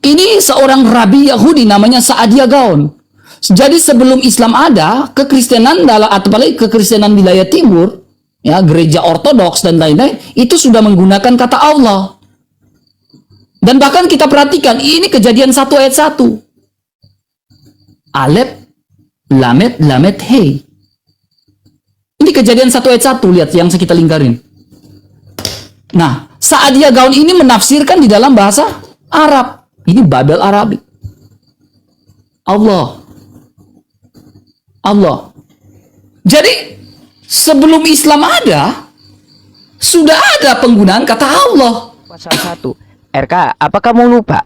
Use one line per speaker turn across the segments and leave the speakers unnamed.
Ini seorang rabi Yahudi namanya Saadia Gaon. Jadi sebelum Islam ada, kekristenan atau apalagi kekristenan wilayah timur, ya gereja ortodoks dan lain-lain, itu sudah menggunakan kata Allah. Dan bahkan kita perhatikan, ini Kejadian 1 ayat 1. Alef, lamet, lamet, hei. Ini Kejadian 1 ayat 1, lihat yang kita lingkarin. Nah, Saadia Gaon ini menafsirkan di dalam bahasa Arab. Ini Babel Arabik. Allah. Jadi, sebelum Islam ada, sudah ada penggunaan kata Allah.
Pasal 1. RK, apa kamu lupa?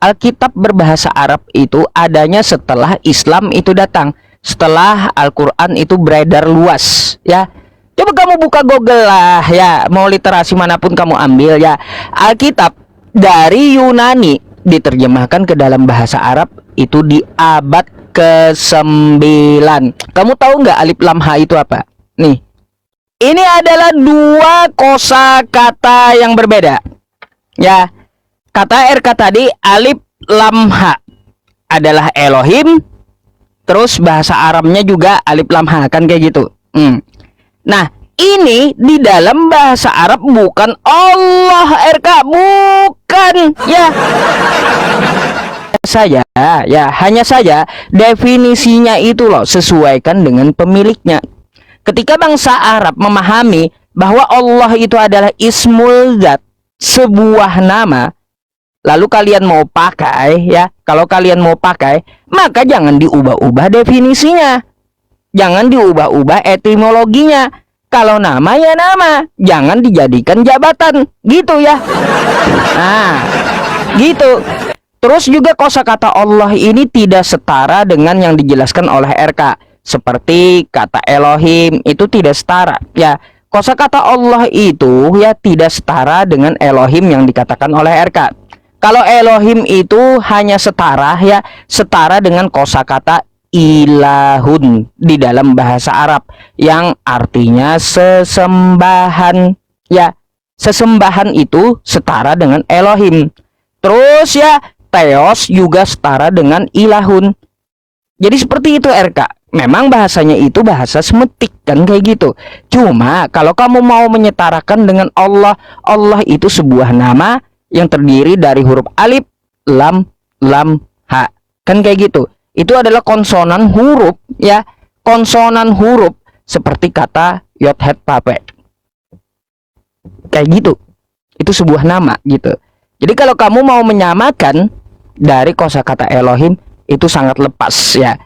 Alkitab berbahasa Arab itu adanya setelah Islam itu datang. Setelah Al-Quran itu beredar luas, ya. Coba kamu buka Google lah, ya. Mau literasi manapun kamu ambil, ya. Alkitab dari Yunani diterjemahkan ke dalam bahasa Arab itu di abad ke-9. Kamu tahu nggak alif lam ha itu apa? Nih, ini adalah dua kosakata yang berbeda. Ya, kata RK tadi alif lam ha adalah Elohim, terus bahasa Arabnya juga alif lam ha, kan kayak gitu. Nah, ini di dalam bahasa Arab bukan Allah, RK, bukan, ya. Hanya saja definisinya itu loh sesuaikan dengan pemiliknya. Ketika bangsa Arab memahami bahwa Allah itu adalah ismul zat, sebuah nama, lalu kalian mau pakai, ya, kalau kalian mau pakai, maka jangan diubah-ubah definisinya, jangan diubah-ubah etimologinya. Kalau nama ya nama, jangan dijadikan jabatan, gitu ya. Nah, gitu. Terus juga kosakata Allah ini tidak setara dengan yang dijelaskan oleh RK. Seperti kata Elohim itu tidak setara, ya. Kosakata Allah itu ya tidak setara dengan Elohim yang dikatakan oleh RK. Kalau Elohim itu hanya setara, ya, setara dengan kosakata ilahun di dalam bahasa Arab yang artinya sesembahan, ya. Sesembahan itu setara dengan Elohim. Terus ya, Theos juga setara dengan ilahun. Jadi seperti itu RK. Memang bahasanya itu bahasa semetik kan kayak gitu. Cuma kalau kamu mau menyetarakan dengan Allah, Allah itu sebuah nama yang terdiri dari huruf alif, lam, ha. Kan kayak gitu. Itu adalah konsonan huruf, ya. Konsonan huruf seperti kata yod het pape. Kayak gitu. Itu sebuah nama gitu. Jadi kalau kamu mau menyamakan dari kosakata Elohim itu sangat lepas, ya.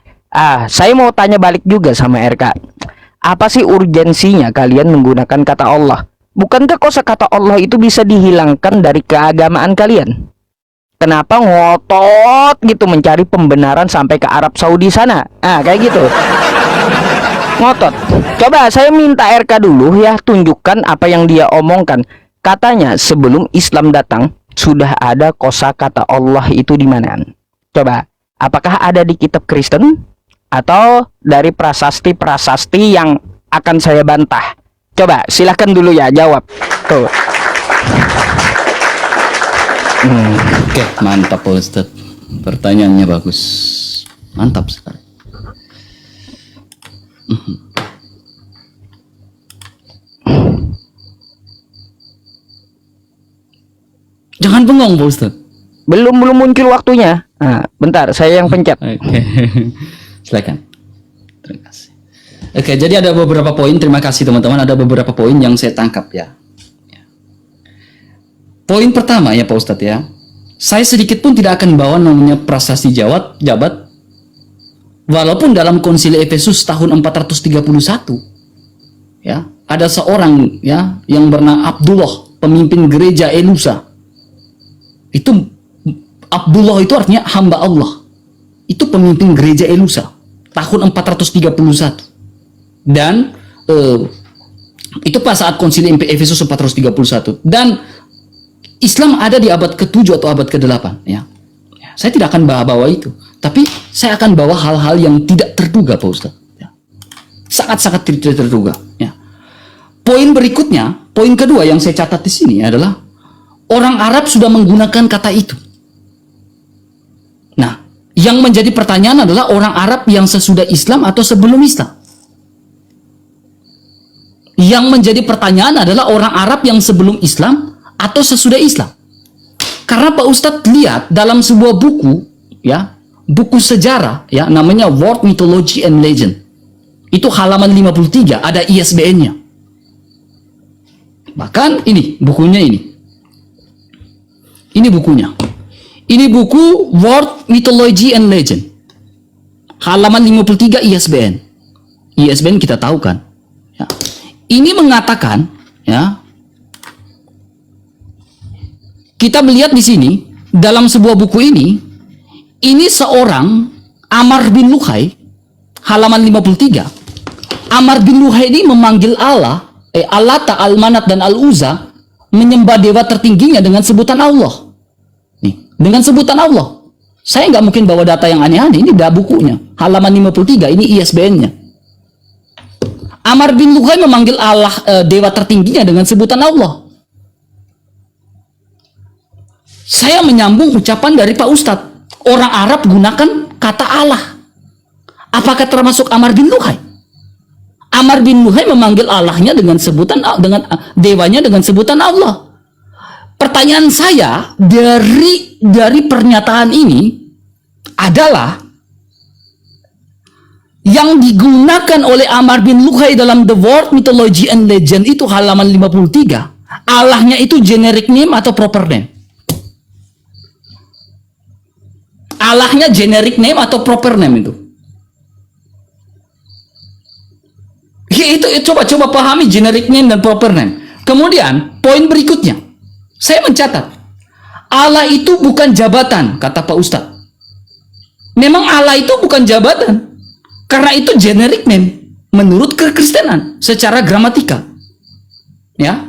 Saya mau tanya balik juga sama RK. Apa sih urgensinya kalian menggunakan kata Allah? Bukankah kosakata Allah itu bisa dihilangkan dari keagamaan kalian? Kenapa ngotot gitu mencari pembenaran sampai ke Arab Saudi sana? Kayak gitu. Ngotot. Coba saya minta RK dulu ya, tunjukkan apa yang dia omongkan. Katanya sebelum Islam datang sudah ada kosakata Allah itu di mana? Coba, apakah ada di kitab Kristen atau dari prasasti-prasasti yang akan saya bantah? Coba silahkan dulu ya jawab. Tuh.
Oke, mantap Pak Ustadz. Pertanyaannya bagus. Mantap sekali. Jangan bengong Pak Ustadz.
Belum muncul waktunya. Bentar, saya yang pencet.
Oke. Silakan. Terima kasih. Oke, jadi ada beberapa poin. Terima kasih teman-teman. Ada beberapa poin yang saya tangkap ya. Poin pertama ya Pak Ustadz ya. Saya sedikit pun tidak akan bawa namanya prasasti jabat. Walaupun dalam konsili Efesus tahun 431 ya, ada seorang ya yang bernama Abdullah, pemimpin gereja Elusa. Itu Abdullah itu artinya hamba Allah. Itu pemimpin gereja Elusa tahun 431. Dan itu pas saat konsili Efesus 431. Dan Islam ada di abad ke-7 atau abad ke-8 ya. Saya tidak akan bawa itu, tapi saya akan bawa hal-hal yang tidak terduga Pak Ustadz ya. Sangat-sangat tidak terduga ya. Poin berikutnya, poin kedua yang saya catat di sini adalah orang Arab sudah menggunakan kata itu. Yang menjadi pertanyaan adalah orang Arab yang sesudah Islam atau sebelum Islam. Yang menjadi pertanyaan adalah orang Arab yang sebelum Islam atau sesudah Islam. Karena Pak Ustadz lihat dalam sebuah buku, ya, buku sejarah, ya, namanya World Mythology and Legend. Itu halaman 53, ada ISBN-nya. Bahkan ini, bukunya ini. Ini bukunya. Ini buku World Mythology and Legend. Halaman 53 ISBN. ISBN kita tahu kan. Ya. Ini mengatakan, ya, kita melihat di sini dalam sebuah buku ini seorang Amr bin Luhai, halaman 53. Amr bin Luhai ini memanggil Allah, Allata, Al-Manat dan Al-Uzza, menyembah dewa tertingginya dengan sebutan Allah. Nih, dengan sebutan Allah. Saya nggak mungkin bawa data yang aneh-aneh. Ini dah bukunya, halaman 53. Ini ISBN-nya. Amr bin Luhai memanggil Allah, dewa tertingginya dengan sebutan Allah. Saya menyambung ucapan dari Pak Ustadz. Orang Arab gunakan kata Allah. Apakah termasuk Amr bin Luhai? Amr bin Luhai memanggil Allahnya dengan sebutan, dengan dewanya dengan sebutan Allah. Pertanyaan saya dari pernyataan ini adalah yang digunakan oleh Amr bin Luhai dalam The World Mythology and Legend itu halaman 53. Allahnya itu generic name atau proper name? Allahnya generic name atau proper name itu? Coba pahami generic name dan proper name. Kemudian poin berikutnya, saya mencatat Allah itu bukan jabatan, kata Pak Ustadz. Memang Allah itu bukan jabatan, karena itu generic name menurut kekristenan secara gramatikal. Ya,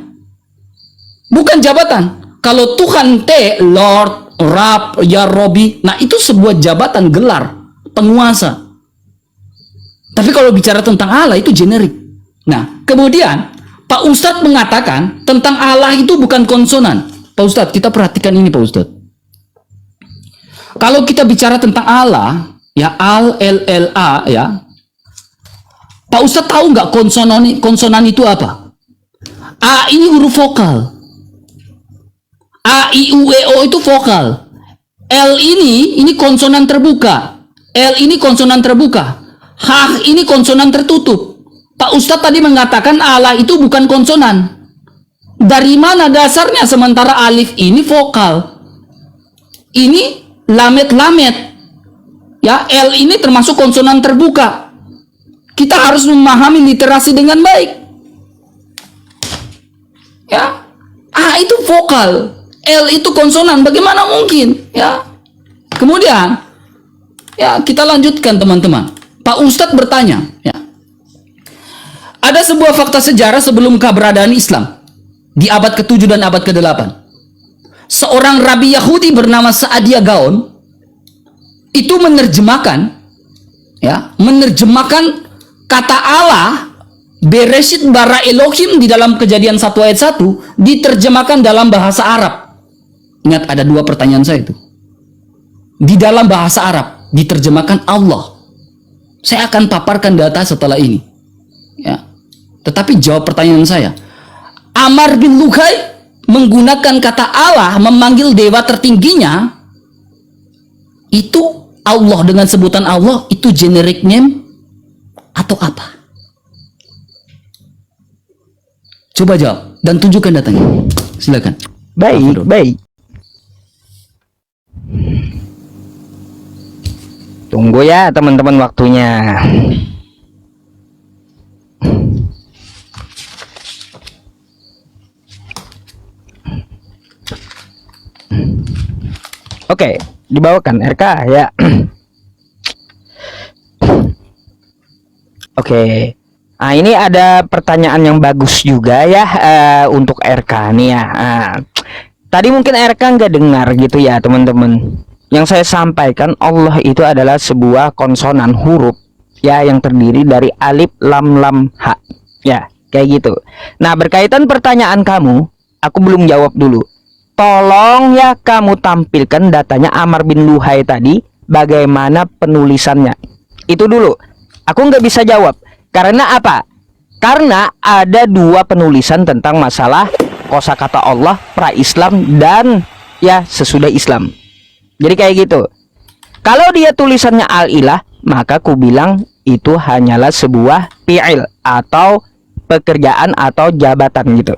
bukan jabatan. Kalau Tuhan Lord, Rab, Ya Robi, nah itu sebuah jabatan, gelar, penguasa. Tapi kalau bicara tentang Allah itu generik. Nah, kemudian Pak Ustadz mengatakan tentang Allah itu bukan konsonan. Pak Ustadz, kita perhatikan ini Pak Ustadz. Kalau kita bicara tentang Allah, ya Al-L-L-A, ya, Pak Ustadz tahu nggak konsonan itu apa? A ini huruf vokal. A, I, U, E, O itu vokal. L ini konsonan terbuka. L ini konsonan terbuka. H ini konsonan tertutup. Pak Ustadz tadi mengatakan Allah itu bukan konsonan. Dari mana dasarnya sementara alif ini vokal? Ini lamet-lamet. Ya, L ini termasuk konsonan terbuka. Kita harus memahami literasi dengan baik. Ya, A itu vokal, L itu konsonan. Bagaimana mungkin? Ya. Kemudian, ya kita lanjutkan teman-teman. Pak Ustadz bertanya, ya. Ada sebuah fakta sejarah sebelum keberadaan Islam di abad ke-7 dan abad ke-8. Seorang rabi Yahudi bernama Sa'adia Gaon itu menerjemahkan kata Allah Bereshit bara Elohim di dalam Kejadian 1 ayat 1 diterjemahkan dalam bahasa Arab. Ingat, ada dua pertanyaan saya itu. Di dalam bahasa Arab diterjemahkan Allah. Saya akan paparkan data setelah ini. Ya. Tetapi jawab pertanyaan saya. Amr bin Luhai menggunakan kata Allah memanggil dewa tertingginya, itu Allah dengan sebutan Allah, itu generic name atau apa? Coba jawab dan tunjukkan datanya. Silakan.
Baik. Tunggu ya teman-teman waktunya. Oke, dibawakan RK ya. Oke. Nah, ini ada pertanyaan yang bagus juga ya untuk RK nih ya. Tadi mungkin RK nggak dengar gitu ya teman-teman. Yang saya sampaikan, Allah itu adalah sebuah konsonan huruf ya yang terdiri dari alif, lam, lam, ha. Ya, kayak gitu. Nah, berkaitan pertanyaan kamu, aku belum jawab dulu. Tolong ya kamu tampilkan datanya Amr bin Luhai tadi bagaimana penulisannya. Itu dulu. Aku nggak bisa jawab. Karena apa? Karena ada dua penulisan tentang masalah kosakata Allah pra-Islam dan ya sesudah Islam. Jadi kayak gitu. Kalau dia tulisannya al-ilah, maka ku bilang itu hanyalah sebuah fi'il atau pekerjaan atau jabatan gitu.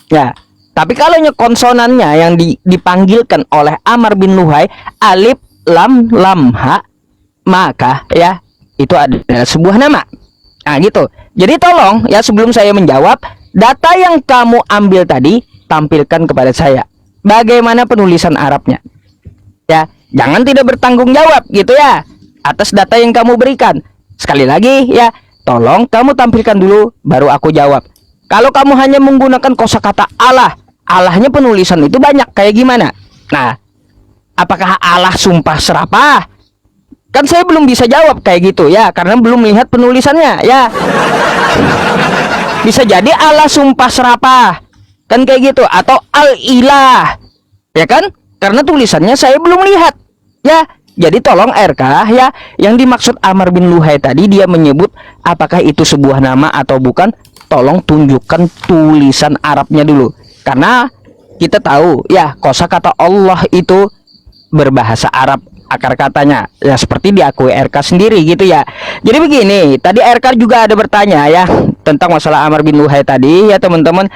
Ya, tapi kalau konsonannya yang dipanggilkan oleh Amr bin Luhai, alif lam lam ha, maka ya itu adalah sebuah nama. Nah gitu. Jadi tolong ya, sebelum saya menjawab, data yang kamu ambil tadi tampilkan kepada saya bagaimana penulisan Arabnya. Ya, jangan tidak bertanggung jawab gitu ya atas data yang kamu berikan. Sekali lagi ya, tolong kamu tampilkan dulu baru aku jawab. Kalau kamu hanya menggunakan kosakata Allah, Allahnya penulisan itu banyak kayak gimana? Nah, apakah Allah sumpah serapah? Kan saya belum bisa jawab kayak gitu ya, karena belum melihat penulisannya ya. Bisa jadi Allah sumpah serapah, kan kayak gitu, atau al-ilah, ya kan? Karena tulisannya saya belum lihat ya. Jadi tolong RK ya, yang dimaksud Amr bin Luhai tadi dia menyebut apakah itu sebuah nama atau bukan, tolong tunjukkan tulisan Arabnya dulu. Karena kita tahu ya, kosakata Allah itu berbahasa Arab akar katanya ya, seperti diakui RK sendiri gitu ya. Jadi begini, tadi RK juga ada bertanya ya tentang masalah Amr bin Luhai tadi ya teman-teman,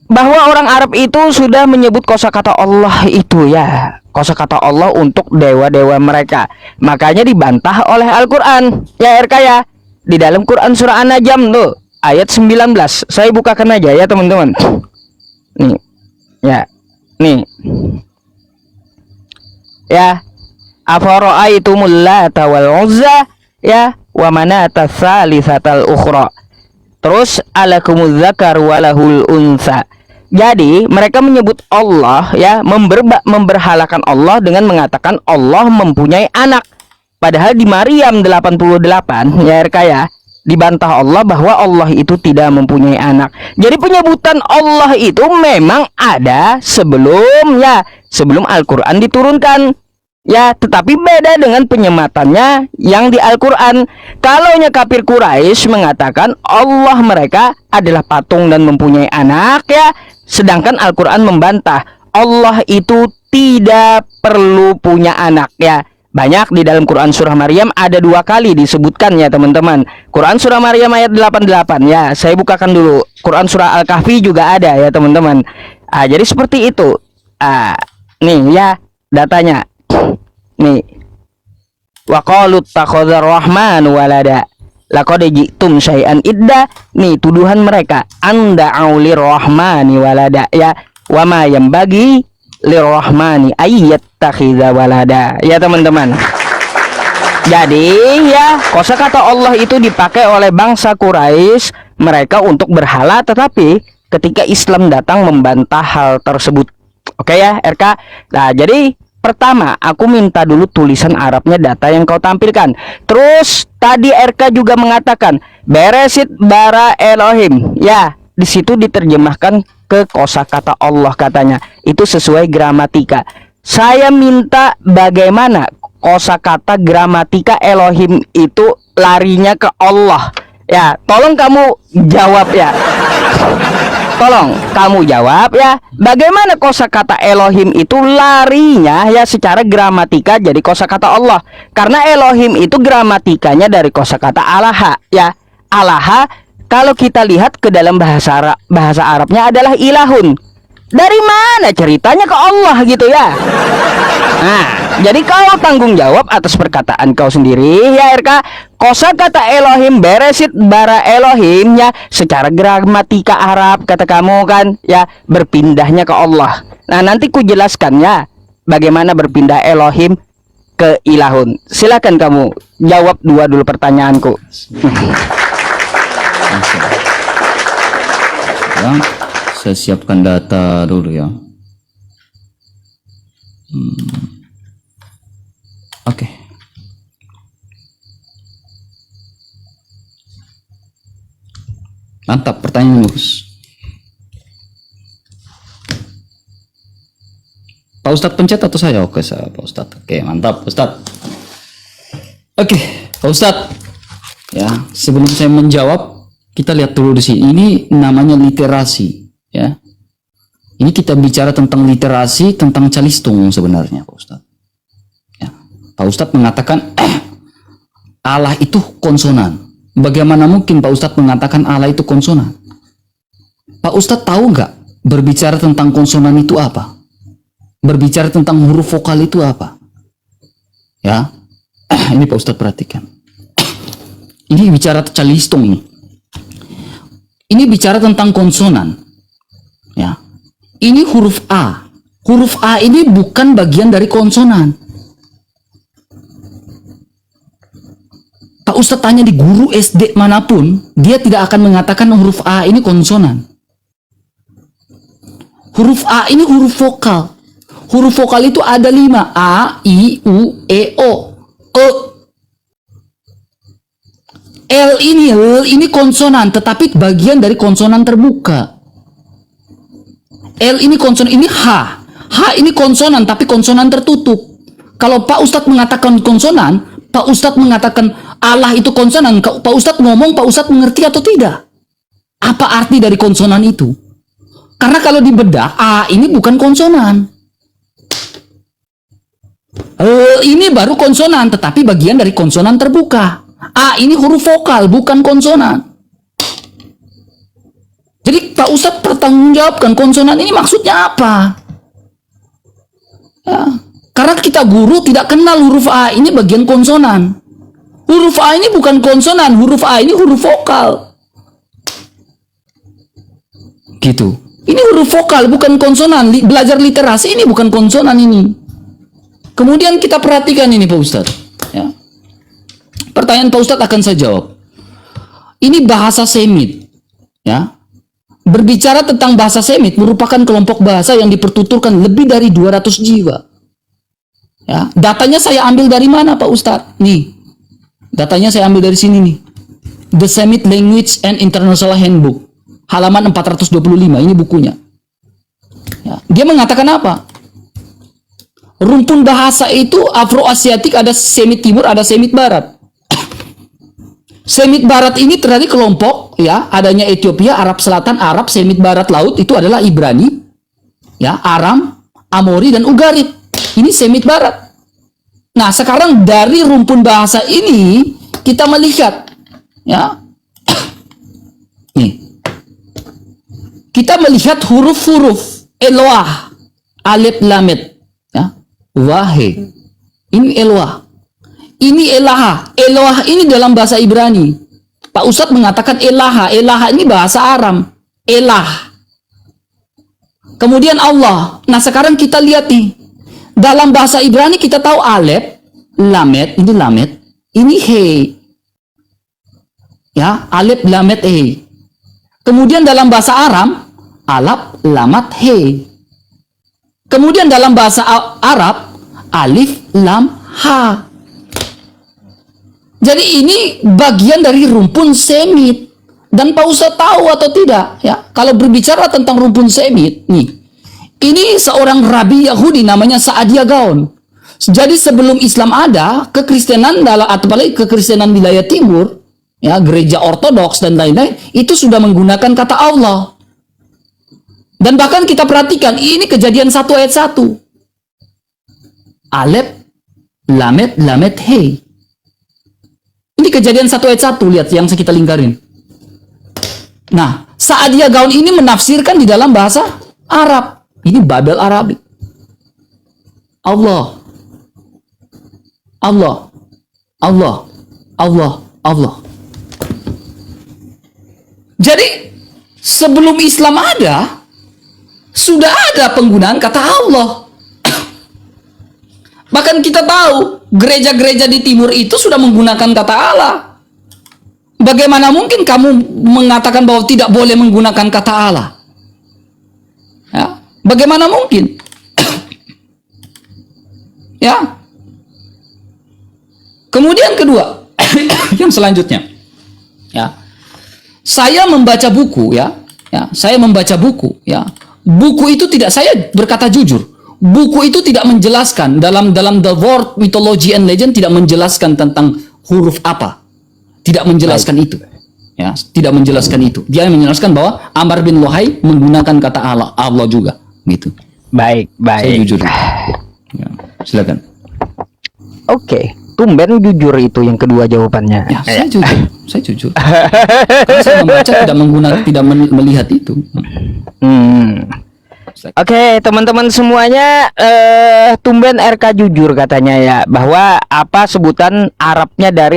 bahwa orang Arab itu sudah menyebut kosakata Allah itu ya, kosakata Allah untuk dewa-dewa mereka. Makanya dibantah oleh Al-Quran ya RK ya, di dalam Quran surah An-Najm tuh ayat 19. Saya bukakan aja ya teman-teman. Nih ya, nih ya, afara'aitumul lata wal uzza ya wa manata tsalitsatal ukhra, terus alakumuz dzakaru walahul unsa. Jadi mereka menyebut Allah ya, memberhalakan Allah dengan mengatakan Allah mempunyai anak. Padahal di Maryam 88 ya RK ya, dibantah Allah bahwa Allah itu tidak mempunyai anak. Jadi penyebutan Allah itu memang ada sebelum Al-Quran diturunkan ya, tetapi beda dengan penyematannya yang di Al-Quran. Kalau kafir Quraisy mengatakan Allah mereka adalah patung dan mempunyai anak ya, sedangkan Al-Quran membantah Allah itu tidak perlu punya anak ya. Banyak di dalam Quran surah Maryam ada 2 kali disebutkan ya teman-teman. Quran surah Maryam ayat 88 ya, saya bukakan dulu. Quran surah Al-Kahfi juga ada ya teman-teman. Jadi seperti itu. Nih ya datanya. Nih, wa qalu takhadzar rahman walada laqad ji'tum syai'an idda. Nih tuduhan mereka, anda aulir rahmani walada ya, wa ma yambagi lirrahmani ayyattakhidza walada ya teman-teman. Jadi ya, kosakata Allah itu dipakai oleh bangsa Quraisy mereka untuk berhala, tetapi ketika Islam datang membantah hal tersebut. Oke ya RK. Nah jadi pertama aku minta dulu tulisan Arabnya, data yang kau tampilkan. Terus tadi RK juga mengatakan Beresit bara Elohim ya, di situ diterjemahkan ke kosakata Allah katanya, itu sesuai gramatika. Saya minta bagaimana kosakata gramatika Elohim itu larinya ke Allah ya, tolong kamu jawab ya. Tolong kamu jawab ya, bagaimana kosakata Elohim itu larinya ya secara gramatika jadi kosakata Allah. Karena Elohim itu gramatikanya dari kosakata alaha ya. Alaha kalau kita lihat ke dalam bahasa Arabnya adalah ilahun. Dari mana ceritanya ke Allah gitu ya. Nah, jadi kau tanggung jawab atas perkataan kau sendiri ya RK. Kosakata Elohim Beresit bara Elohim ya, secara gramatika Arab kata kamu kan ya, berpindahnya ke Allah. Nah nanti ku jelaskan ya bagaimana berpindah Elohim ke ilahun. Silakan kamu jawab dulu pertanyaanku.
Ya, saya siapkan data dulu ya. Oke. Mantap, pertanyaan bagus. Pak Ustadz pencet atau saya? Oke, saya Pak Ustadz. Oke, mantap Pak Ustadz. Oke, Pak Ustadz. Ya, sebelum saya menjawab, kita lihat dulu di sini. Ini namanya literasi, ya. Ini kita bicara tentang literasi, tentang calistung sebenarnya, Pak Ustadz. Ya. Pak Ustadz mengatakan Allah itu konsonan. Bagaimana mungkin Pak Ustadz mengatakan Allah itu konsonan? Pak Ustadz tahu nggak berbicara tentang konsonan itu apa? Berbicara tentang huruf vokal itu apa? Ya, ini Pak Ustadz perhatikan. Ini bicara calistung ini. Ini bicara tentang konsonan. Ya, ini huruf A. Huruf A ini bukan bagian dari konsonan. Pak Ustadz tanya di guru SD manapun, dia tidak akan mengatakan huruf A ini konsonan. Huruf A ini huruf vokal. Huruf vokal itu ada 5. A, I, U, E, O. E. L ini konsonan, tetapi bagian dari konsonan terbuka. L ini konsonan, ini H. H ini konsonan, tapi konsonan tertutup. Kalau Pak Ustadz mengatakan konsonan, Pak Ustadz mengatakan Allah itu konsonan, Pak Ustadz ngomong, Pak Ustadz mengerti atau tidak? Apa arti dari konsonan itu? Karena kalau dibedah, A ini bukan konsonan. Ini baru konsonan, tetapi bagian dari konsonan terbuka. A ini huruf vokal, bukan konsonan. Jadi Pak Ustadz pertanggungjawabkan konsonan ini maksudnya apa? Ya, karena kita guru tidak kenal huruf A ini bagian konsonan. Huruf A ini bukan konsonan, huruf A ini huruf vokal. Gitu. Ini huruf vokal, bukan konsonan. Belajar literasi ini bukan konsonan ini. Kemudian kita perhatikan ini Pak Ustadz. Ya. Pertanyaan Pak Ustadz akan saya jawab. Ini bahasa Semit. Ya. Berbicara tentang bahasa Semit merupakan kelompok bahasa yang dipertuturkan lebih dari 200 jiwa. Ya. Datanya saya ambil dari mana Pak Ustadz? Nih. Datanya saya ambil dari sini nih. The Semit Language and International Handbook. Halaman 425. Ini bukunya. Ya. Dia mengatakan apa? Rumpun bahasa itu Afro-Asiatik, ada Semit Timur, ada Semit Barat. Semit Barat ini terjadi kelompok, ya, adanya Ethiopia, Arab Selatan, Arab, Semit Barat Laut itu adalah Ibrani, ya, Aram, Amori dan Ugarit. Ini Semit Barat. Nah, sekarang dari rumpun bahasa ini kita melihat, ya, nih, kita melihat huruf-huruf Eloah, Alif, Lamet, ya, Wahe. Ini Eloah. Ini Elaha. Eloah ini dalam bahasa Ibrani. Pak Ustadz mengatakan Elaha. Elaha ini bahasa Aram. Elah. Kemudian Allah. Nah, sekarang kita lihat nih. Dalam bahasa Ibrani kita tahu Alef, Lamet, ini Lamet, ini He. Ya, Alef, Lamet, He. Kemudian dalam bahasa Aram, Alap, Lamat, He. Kemudian dalam bahasa Arab, Alif, Lam, Ha. Jadi ini bagian dari rumpun Semit. Dan Pak Ustadz tahu atau tidak, ya, kalau berbicara tentang rumpun Semit, nih, ini seorang rabi Yahudi namanya Saadia Gaon. Jadi sebelum Islam ada, kekristenan atau apalagi kekristenan wilayah timur, ya, gereja ortodoks dan lain-lain, itu sudah menggunakan kata Allah. Dan bahkan kita perhatikan, ini Kejadian 1 ayat 1. Alef, Lamet, Lamet, He. Ini Kejadian 1 ayat 1, lihat yang kita lingkarin. Nah, Saadia Gaon ini menafsirkan di dalam bahasa Arab. Ini Babel Arabik. Allah. Allah. Allah. Allah. Allah. Jadi, sebelum Islam ada, sudah ada penggunaan kata Allah. Bahkan kita tahu, gereja-gereja di timur itu sudah menggunakan kata Allah. Bagaimana mungkin kamu mengatakan bahwa tidak boleh menggunakan kata Allah? Ya, bagaimana mungkin? Ya. Kemudian kedua, yang selanjutnya, ya, saya membaca buku, ya, saya membaca buku, ya. Buku itu tidak, saya berkata jujur, buku itu tidak menjelaskan dalam The World Mythology and Legend, tidak menjelaskan tentang huruf apa, tidak menjelaskan itu, ya, tidak menjelaskan itu. Dia menjelaskan bahwa Amr bin Luhai menggunakan kata Allah juga, gitu.
Baik.
Saya jujur. Ya, silakan.
Oke, tumben jujur itu yang kedua jawabannya.
Ya, saya jujur. Karena saya membaca tidak melihat itu.
Oke, teman-teman semuanya, tumben RK jujur katanya ya, bahwa apa sebutan Arabnya dari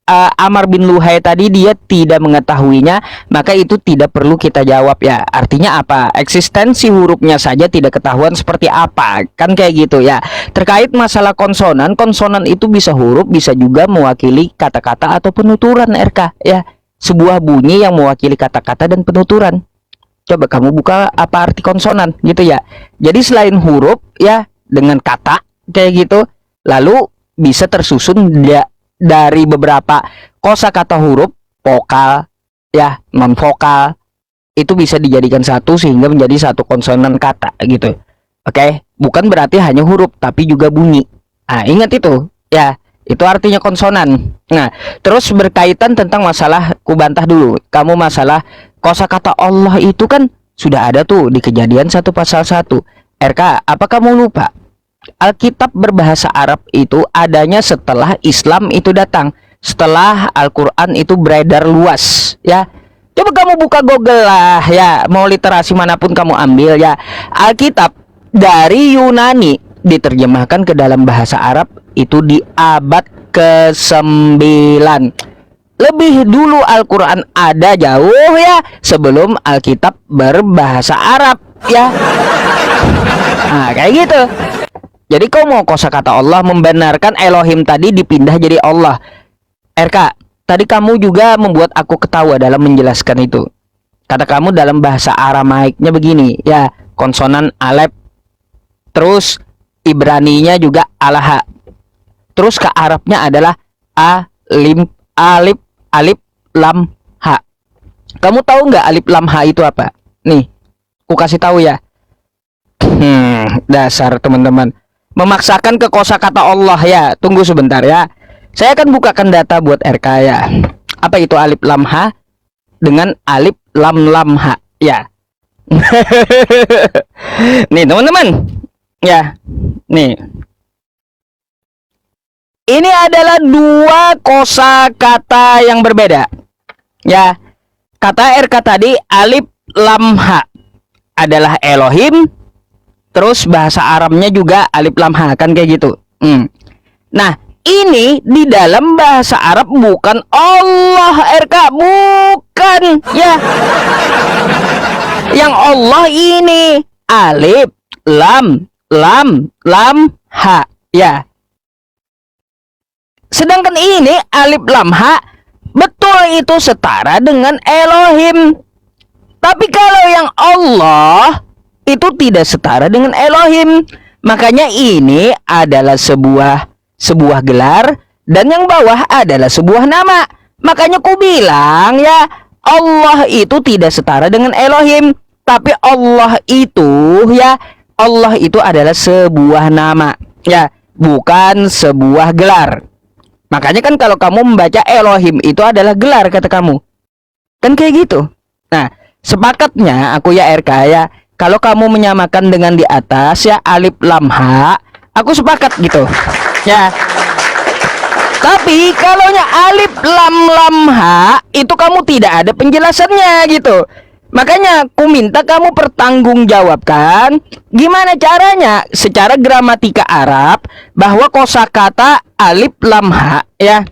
Amr bin Luhai tadi dia tidak mengetahuinya, maka itu tidak perlu kita jawab ya. Artinya apa? Eksistensi hurufnya saja tidak ketahuan seperti apa, kan kayak gitu ya. Terkait masalah konsonan, konsonan itu bisa huruf, bisa juga mewakili kata-kata atau penuturan RK ya. Sebuah bunyi yang mewakili kata-kata dan penuturan. Coba kamu buka apa arti konsonan gitu ya. Jadi selain huruf ya, dengan kata kayak gitu, lalu bisa tersusun dari beberapa kosakata huruf, vokal ya, non vokal, itu bisa dijadikan satu sehingga menjadi satu konsonan kata gitu. Oke, bukan berarti hanya huruf tapi juga bunyi. Nah, ingat itu ya, itu artinya konsonan. Nah, terus berkaitan tentang masalah, kubantah dulu kamu masalah kosakata Allah itu kan sudah ada tuh di Kejadian 1 pasal 1. RK, apa kamu lupa? Alkitab berbahasa Arab itu adanya setelah Islam itu datang, setelah Al-Quran itu beredar luas ya. Coba kamu buka Google lah ya, mau literasi manapun kamu ambil ya. Alkitab dari Yunani diterjemahkan ke dalam bahasa Arab itu di abad ke-9. Lebih dulu Al-Quran ada jauh ya, sebelum Alkitab berbahasa Arab ya. Nah kayak gitu. Jadi kau mau kosakata Allah membenarkan Elohim tadi dipindah jadi Allah. RK, tadi kamu juga membuat aku ketawa dalam menjelaskan itu. Kata kamu dalam bahasa Aramaiknya begini ya, konsonan alef, terus Ibraninya juga alaha, terus ke Arabnya adalah alif lam ha. Kamu tahu nggak alif lam ha itu apa? Nih, aku kasih tahu ya. Dasar teman-teman memaksakan ke kosakata Allah ya. Tunggu sebentar ya. Saya akan bukakan data buat RK ya. Apa itu alif lam ha dengan alif lam ha ya. Nih teman-teman ya. Nih, ini adalah dua kosakata yang berbeda ya. Kata RK tadi alif lam ha adalah Elohim, terus bahasa Arabnya juga alif lam ha, kan kayak gitu. Nah, ini di dalam bahasa Arab bukan Allah RK, bukan ya. Yang Allah ini alif lam ha ya. Sedangkan ini alif lam ha betul itu setara dengan Elohim. Tapi kalau yang Allah itu tidak setara dengan Elohim. Makanya ini adalah sebuah gelar dan yang bawah adalah sebuah nama. Makanya ku bilang ya, Allah itu tidak setara dengan Elohim, tapi Allah itu ya, Allah itu adalah sebuah nama ya, bukan sebuah gelar. Makanya kan kalau kamu membaca Elohim itu adalah gelar kata kamu, kan kayak gitu. Nah, sepakatnya aku ya RK ya, kalau kamu menyamakan dengan di atas ya alif lam ha, aku sepakat gitu ya. Tapi kalau alif lam ha itu kamu tidak ada penjelasannya gitu. Makanya aku minta kamu pertanggungjawabkan gimana caranya secara gramatika Arab bahwa kosakata alif lam ha ya,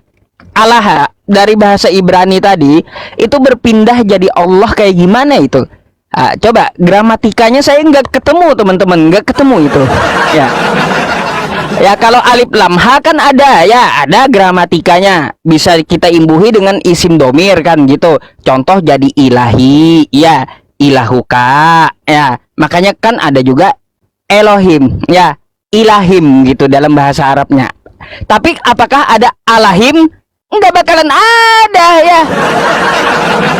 alaha dari bahasa Ibrani tadi itu berpindah jadi Allah kayak gimana itu. Coba gramatikanya saya nggak ketemu teman-teman, nggak ketemu itu ya. Ya kalau alif lam ha kan ada ya, ada gramatikanya, bisa kita imbuhi dengan isim domir kan gitu. Contoh jadi ilahi ya, ilahuka ya. Makanya kan ada juga Elohim ya, ilahim gitu dalam bahasa Arabnya. Tapi apakah ada alahim? Nggak bakalan ada ya.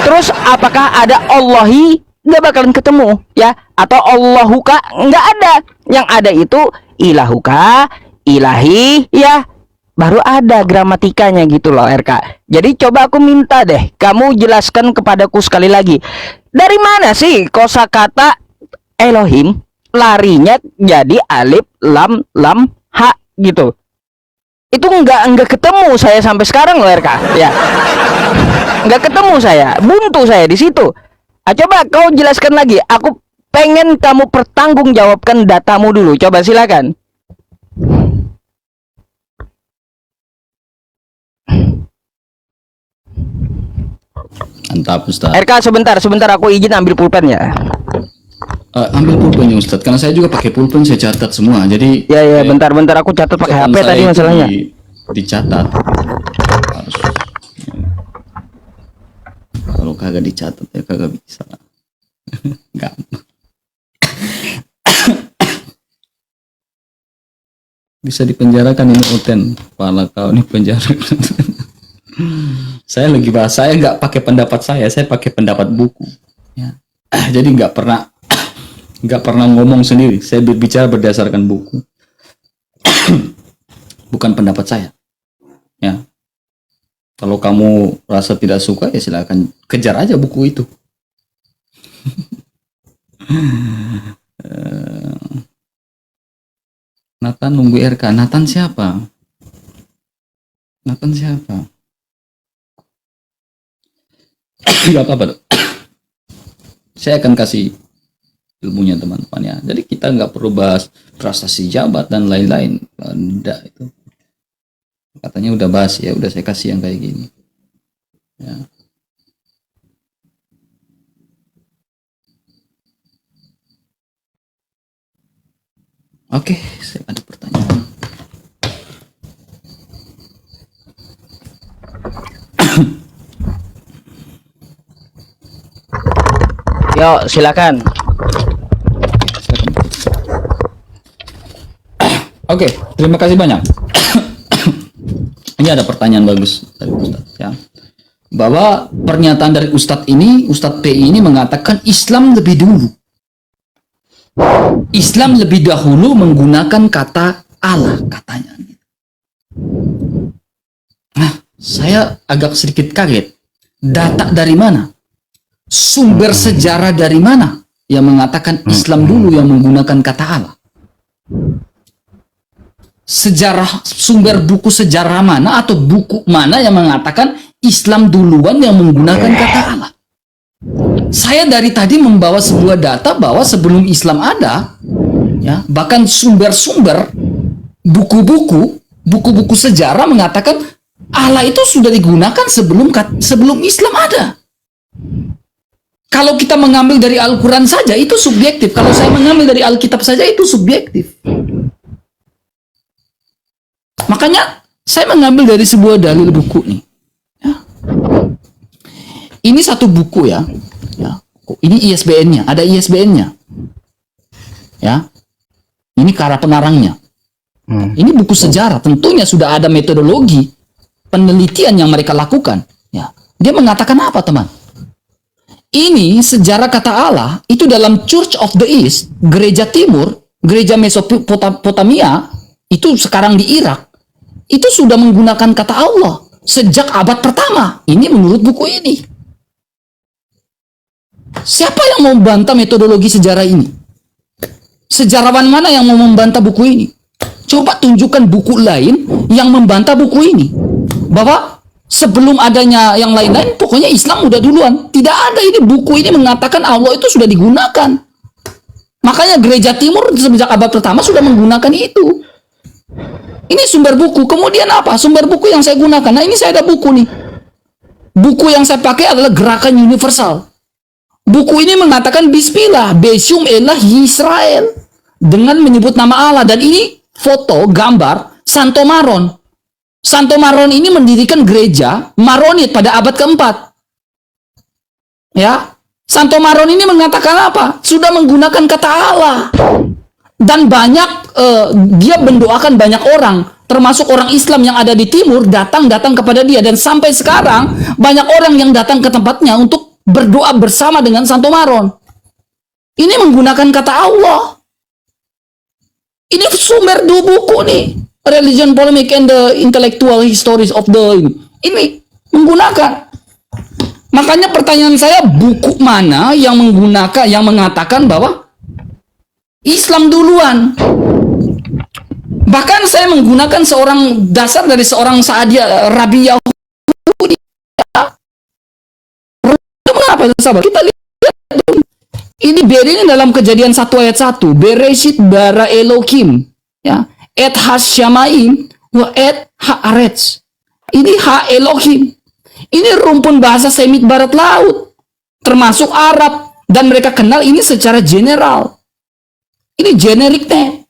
Terus apakah ada Allahi? nggak bakalan ketemu ya. Atau Allahuka, nggak ada. Yang ada itu ilahuka, ilahi ya, baru ada gramatikanya gitu loh RK. Jadi coba aku minta deh kamu jelaskan kepadaku sekali lagi, dari mana sih kosakata Elohim larinya jadi alif lam lam ha gitu. Itu nggak ketemu saya sampai sekarang loh RK ya. Nggak ketemu saya, buntu saya di situ. Coba kau jelaskan lagi, aku pengen kamu pertanggungjawabkan datamu dulu. Coba silakan.
Mantap Ustaz.
RK sebentar aku izin ambil pulpen ya.
Ambil pulpennya Ustaz, karena saya juga pakai pulpen, saya catat semua. Jadi
Ya bentar aku catat pakai HP tadi masalahnya.
Dicatat. Harus. Kalau kagak dicatat ya kagak bisa. Gampang. Bisa dipenjarakan ini Oten. Kepala kau ini penjara. Saya lagi bahas, saya nggak pakai pendapat saya pakai pendapat buku. Ya. Jadi nggak pernah ngomong sendiri. Saya berbicara berdasarkan buku, bukan pendapat saya. Ya. Kalau kamu rasa tidak suka ya silakan kejar aja buku itu. Nathan nunggu RK. Nathan siapa? Gak apa-apa. Saya akan kasih ilmunya teman-teman ya. Jadi kita nggak perlu bahas prestasi jabat dan lain-lain. Enggak itu. Katanya udah bahas ya, udah saya kasih yang kayak gini. Ya. Oke, saya ada pertanyaan.
Yo, silakan.
Oke, terima kasih banyak. Ini ada pertanyaan bagus dari Ustadz ya. Bahwa pernyataan dari Ustadz ini, Ustadz PI ini mengatakan Islam lebih dulu. Islam lebih dahulu menggunakan kata Allah katanya. Nah, saya agak sedikit kaget. Data dari mana? Sumber sejarah dari mana yang mengatakan Islam dulu yang menggunakan kata Allah? Sumber buku sejarah mana atau buku mana yang mengatakan Islam duluan yang menggunakan kata Allah? Saya dari tadi membawa sebuah data bahwa sebelum Islam ada, ya, bahkan sumber-sumber buku-buku sejarah mengatakan Allah itu sudah digunakan sebelum Islam ada. Kalau kita mengambil dari Al-Quran saja itu subjektif. Kalau saya mengambil dari Alkitab saja itu subjektif. Makanya saya mengambil dari sebuah dalil buku nih. Ya. Ini satu buku ya. Ini ISBN-nya, ada ISBN-nya. Ya. Ini cara pengarangnya. Ini buku sejarah, tentunya sudah ada metodologi penelitian yang mereka lakukan. Ya. Dia mengatakan apa, teman? Ini sejarah kata Allah itu dalam Church of the East, gereja timur, gereja Mesopotamia, itu sekarang di Irak, itu sudah menggunakan kata Allah sejak abad pertama. Ini menurut buku ini. Siapa yang mau membantah metodologi sejarah ini? Sejarawan mana yang mau membantah buku ini? Coba tunjukkan buku lain yang membantah buku ini. Bahwa sebelum adanya yang lain-lain, pokoknya Islam udah duluan. Tidak ada, ini buku ini mengatakan Allah itu sudah digunakan. Makanya gereja timur sejak abad pertama sudah menggunakan itu. Ini sumber buku. Kemudian apa? Sumber buku yang saya gunakan. Nah, ini saya ada buku nih. Buku yang saya pakai adalah Gerakan Universal. Buku ini mengatakan Bismillah, Beshum Elah Yisrael, dengan menyebut nama Allah. Dan ini foto, gambar Santo Maron. Santo Maron ini mendirikan gereja Maronit pada abad keempat. Ya, Santo Maron ini mengatakan apa? Sudah menggunakan kata Allah. Dan banyak, dia mendoakan banyak orang, termasuk orang Islam yang ada di timur, datang kepada dia. Dan sampai sekarang, banyak orang yang datang ke tempatnya untuk berdoa bersama dengan Santo Maron. Ini menggunakan kata Allah. Ini sumber dua buku nih. Religion Polemic and the Intellectual Histories of the... Ini menggunakan. Makanya pertanyaan saya, buku mana yang mengatakan bahwa Islam duluan? Bahkan saya menggunakan seorang dasar dari seorang Rabi Yahudi. Mengapa sahabat? Kita lihat ini berinya dalam Kejadian 1 ayat 1. Bereshit bara Elohim, ya, et hasyamaim wa et haaretz. Ini ha Elohim. Ini rumpun bahasa Semit Barat Laut, termasuk Arab, dan mereka kenal ini secara general. Ini generik name.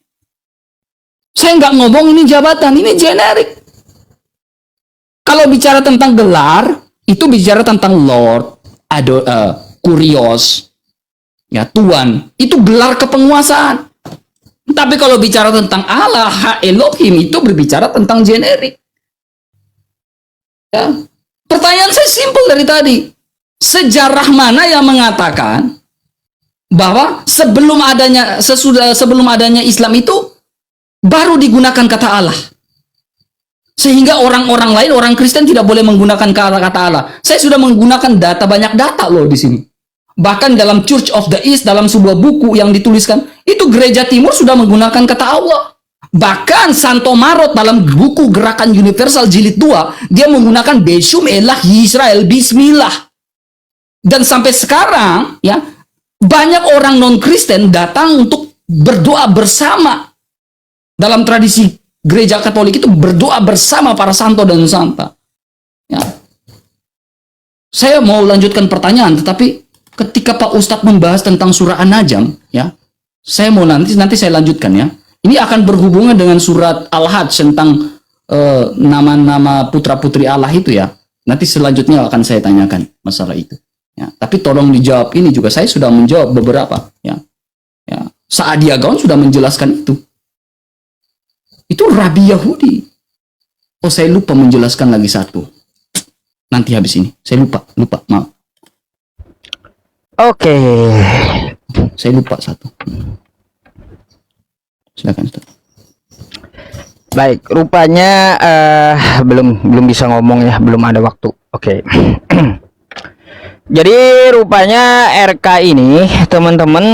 Saya nggak ngomong ini jabatan, ini generik. Kalau bicara tentang gelar, itu bicara tentang Lord, Kurios, ya, Tuan. Itu gelar kepenguasaan. Tapi kalau bicara tentang Allah, ha Elohim, itu berbicara tentang generik. Ya. Pertanyaan saya simpel dari tadi. Sejarah mana yang mengatakan bahwa sebelum adanya Islam itu baru digunakan kata Allah? Sehingga orang-orang lain, orang Kristen tidak boleh menggunakan kata Allah. Saya sudah menggunakan banyak data loh di sini. Bahkan dalam Church of the East, dalam sebuah buku yang dituliskan, itu gereja timur sudah menggunakan kata Allah. Bahkan Santo Marot dalam buku Gerakan Universal Jilid 2, dia menggunakan Beshum Elah Yisrael Bismillah. Dan sampai sekarang, ya, banyak orang non-Kristen datang untuk berdoa bersama. Dalam tradisi gereja Katolik itu berdoa bersama para santo dan santa. Ya. Saya mau lanjutkan pertanyaan, tetapi ketika Pak Ustadz membahas tentang surah An-Najm, ya, saya mau nanti saya lanjutkan, ya. Ini akan berhubungan dengan surat Al-Hajj tentang nama-nama putra-putri Allah itu, ya. Nanti selanjutnya akan saya tanyakan masalah itu. Ya. Tapi tolong dijawab ini juga. Saya sudah menjawab beberapa. Ya. Ya. Saadia Gaon sudah menjelaskan itu. Itu Rabi Yahudi. Oh, saya lupa menjelaskan lagi satu. Nanti habis ini. Saya lupa. Maaf.
Oke.
Saya lupa satu. Silakan, Ustaz.
Baik, rupanya belum bisa ngomong ya, belum ada waktu. Oke. Jadi rupanya RK ini, teman-teman,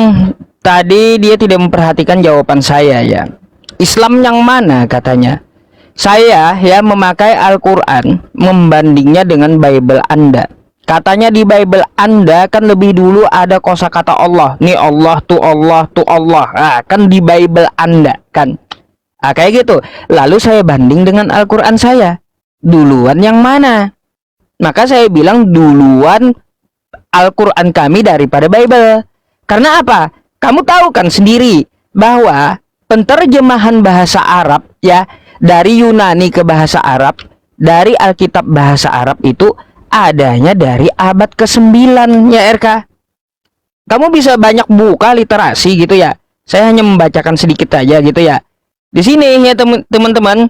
tadi dia tidak memperhatikan jawaban saya, ya. Islam yang mana katanya? Saya ya memakai Al-Quran, membandingnya dengan Bible Anda. Katanya di Bible Anda kan lebih dulu ada kosakata Allah. Nih Allah tuh Allah tuh Allah. Nah, kan di Bible Anda kan. Nah, kayak gitu. Lalu saya banding dengan Al-Quran saya. Duluan yang mana? Maka saya bilang duluan Al-Quran kami daripada Bible. Karena apa? Kamu tahu kan sendiri bahwa penterjemahan bahasa Arab, ya, dari Yunani ke bahasa Arab, dari Alkitab bahasa Arab itu adanya dari abad ke-9, ya RK. Kamu bisa banyak buka literasi gitu, ya. Saya hanya membacakan sedikit aja gitu, ya. Di sini ya teman-teman,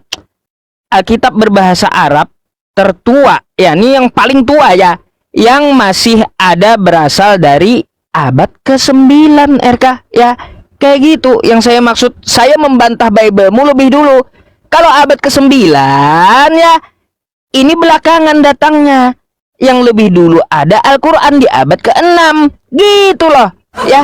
Alkitab berbahasa Arab tertua, ya, ini yang paling tua, ya, yang masih ada berasal dari abad ke-9 RK, ya. Kayak gitu yang saya maksud. Saya membantah Bible-mu lebih dulu. Kalau abad ke-9, ya, ini belakangan datangnya. Yang lebih dulu ada Al-Quran di abad ke-6. Gitu loh, ya.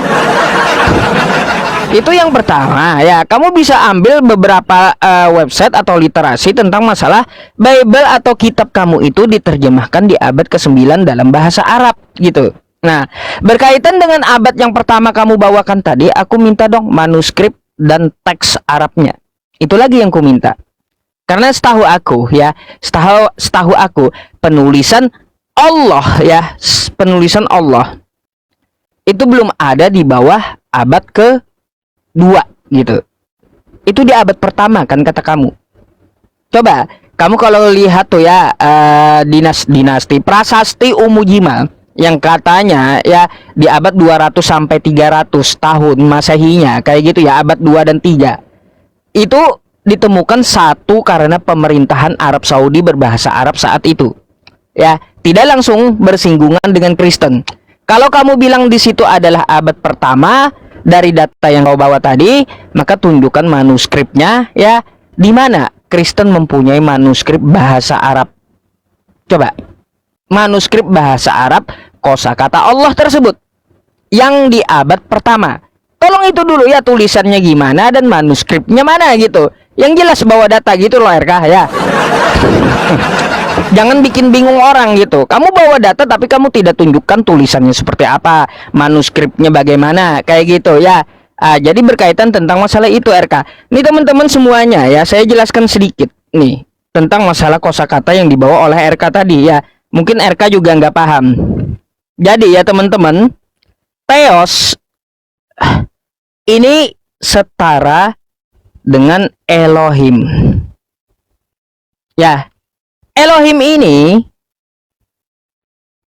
Itu yang pertama, ya. Kamu bisa ambil beberapa website atau literasi tentang masalah Bible atau kitab kamu itu diterjemahkan di abad ke-9 dalam bahasa Arab, gitu. Nah, berkaitan dengan abad yang pertama kamu bawakan tadi, aku minta dong manuskrip dan teks Arabnya. Itu lagi yang ku minta. Karena setahu aku, ya, setahu aku penulisan Allah, ya, penulisan Allah itu belum ada di bawah abad ke-2 gitu. Itu di abad pertama kan kata kamu. Coba kamu kalau lihat tuh, ya, dinasti prasasti Umujimal yang katanya, ya, di abad 200 sampai 300 tahun Masehinya kayak gitu, ya, abad 2 dan 3. Itu ditemukan satu karena pemerintahan Arab Saudi berbahasa Arab saat itu. Ya, tidak langsung bersinggungan dengan Kristen. Kalau kamu bilang di situ adalah abad pertama dari data yang kau bawa tadi, maka tunjukkan manuskripnya ya. Di mana Kristen mempunyai manuskrip bahasa Arab? Coba. Manuskrip bahasa Arab kosakata Allah tersebut yang di abad pertama. Tolong itu dulu ya, tulisannya gimana dan manuskripnya mana gitu. Yang jelas bawa data gitu loh RK ya. Jangan bikin bingung orang gitu. Kamu bawa data tapi kamu tidak tunjukkan tulisannya seperti apa, manuskripnya bagaimana, kayak gitu ya. Jadi berkaitan tentang masalah itu RK. Nih teman-teman semuanya ya, saya jelaskan sedikit nih tentang masalah kosakata yang dibawa oleh RK tadi ya. Mungkin RK juga nggak paham. Jadi ya teman-teman, Theos ini setara dengan Elohim. Ya, Elohim ini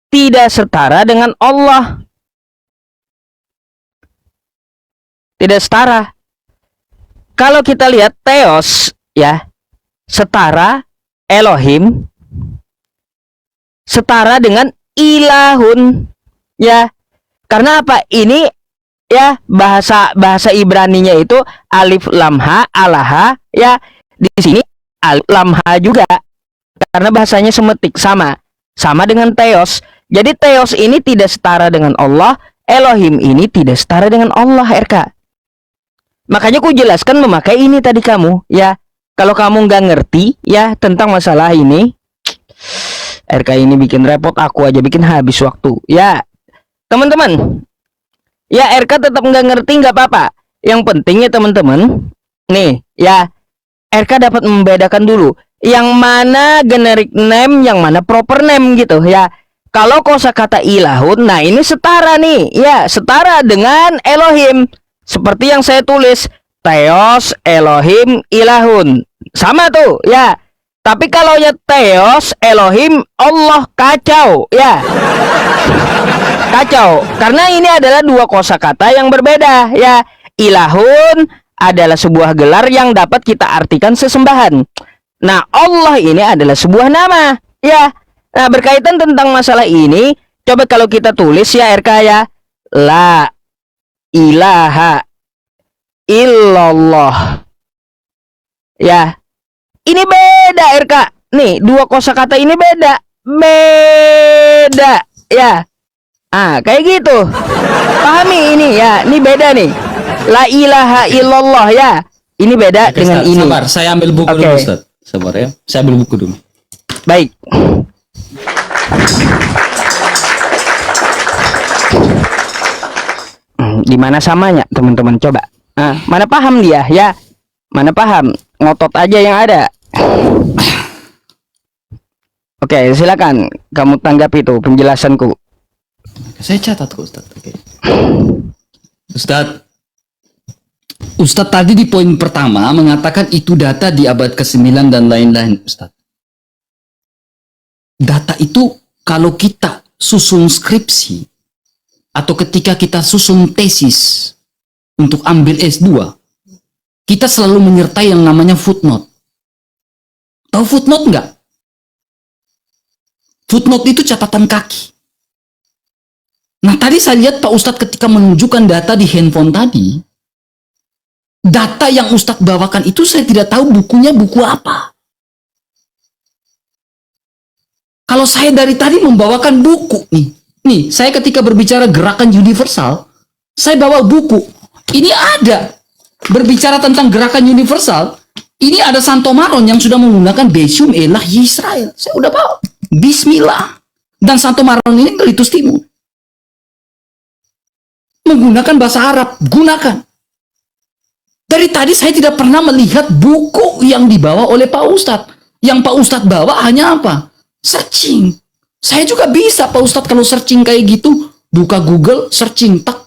tidak setara dengan Allah. Tidak setara. Kalau kita lihat Theos ya, setara Elohim, setara dengan ilahun ya. Karena apa? Ini ya bahasa Ibraninya itu alif lam ha alaha ya. Di sini alif lam ha juga. Karena bahasanya semetik sama dengan Theos. Jadi Theos ini tidak setara dengan Allah, Elohim ini tidak setara dengan Allah RK. Makanya ku jelaskan memakai ini tadi kamu ya. Kalau kamu nggak ngerti ya tentang masalah ini, RK ini bikin repot aku aja, bikin habis waktu ya. Teman-teman, ya RK tetap nggak ngerti nggak apa-apa. Yang penting ya teman-teman, nih ya RK dapat membedakan dulu yang mana generic name, yang mana proper name gitu ya. Kalau kosakata ilahun, nah ini setara nih ya, setara dengan Elohim. Seperti yang saya tulis, Theos, Elohim, ilahun. Sama tuh ya. Tapi kalau ya Theos, Elohim, Allah, kacau ya. Kacau, karena ini adalah dua kosakata yang berbeda ya. Ilahun adalah sebuah gelar yang dapat kita artikan sesembahan. Nah, Allah ini adalah sebuah nama ya. Nah, berkaitan tentang masalah ini, coba kalau kita tulis ya RK ya, la ilaha illallah ya. Ini beda RK. Nih, dua kosakata ini beda ya. Kayak gitu. Pahami ini ya. Ini beda nih. La ilaha illallah ya. Ini beda
Oke,
dengan
Ustaz,
ini.
sabar, saya ambil buku dulu Ustaz. Sabar ya. Saya ambil buku dulu.
Baik. Di mana samanya, teman-teman? Coba. Mana paham dia ya? Mana paham? Ngotot aja yang ada. Oke, silakan kamu tanggapi itu penjelasanku.
Saya catat kok Ustaz. Oke. Ustadz tadi di poin pertama mengatakan itu data di abad ke-9 dan lain-lain, Ustadz. Data itu kalau kita susun skripsi atau ketika kita susun tesis untuk ambil S2, kita selalu menyertai yang namanya footnote. Tahu footnote nggak? Footnote itu catatan kaki. Nah, tadi saya lihat Pak Ustadz ketika menunjukkan data di handphone tadi, data yang Ustadz bawakan itu saya tidak tahu bukunya buku apa. Kalau saya dari tadi membawakan buku nih saya ketika berbicara gerakan universal, saya bawa buku. Ini ada berbicara tentang gerakan universal. Ini ada Santo Maron yang sudah menggunakan Besium Elah Yisrael. Saya udah bawa. Bismillah. Dan Santo Maron ini Gelitus Timur. Menggunakan bahasa Arab. Gunakan. Dari tadi saya tidak pernah melihat buku yang dibawa oleh Pak Ustadz. Yang Pak Ustadz bawa hanya apa? Searching. Saya juga bisa Pak Ustadz kalau searching kayak gitu. Buka Google, searching, tak.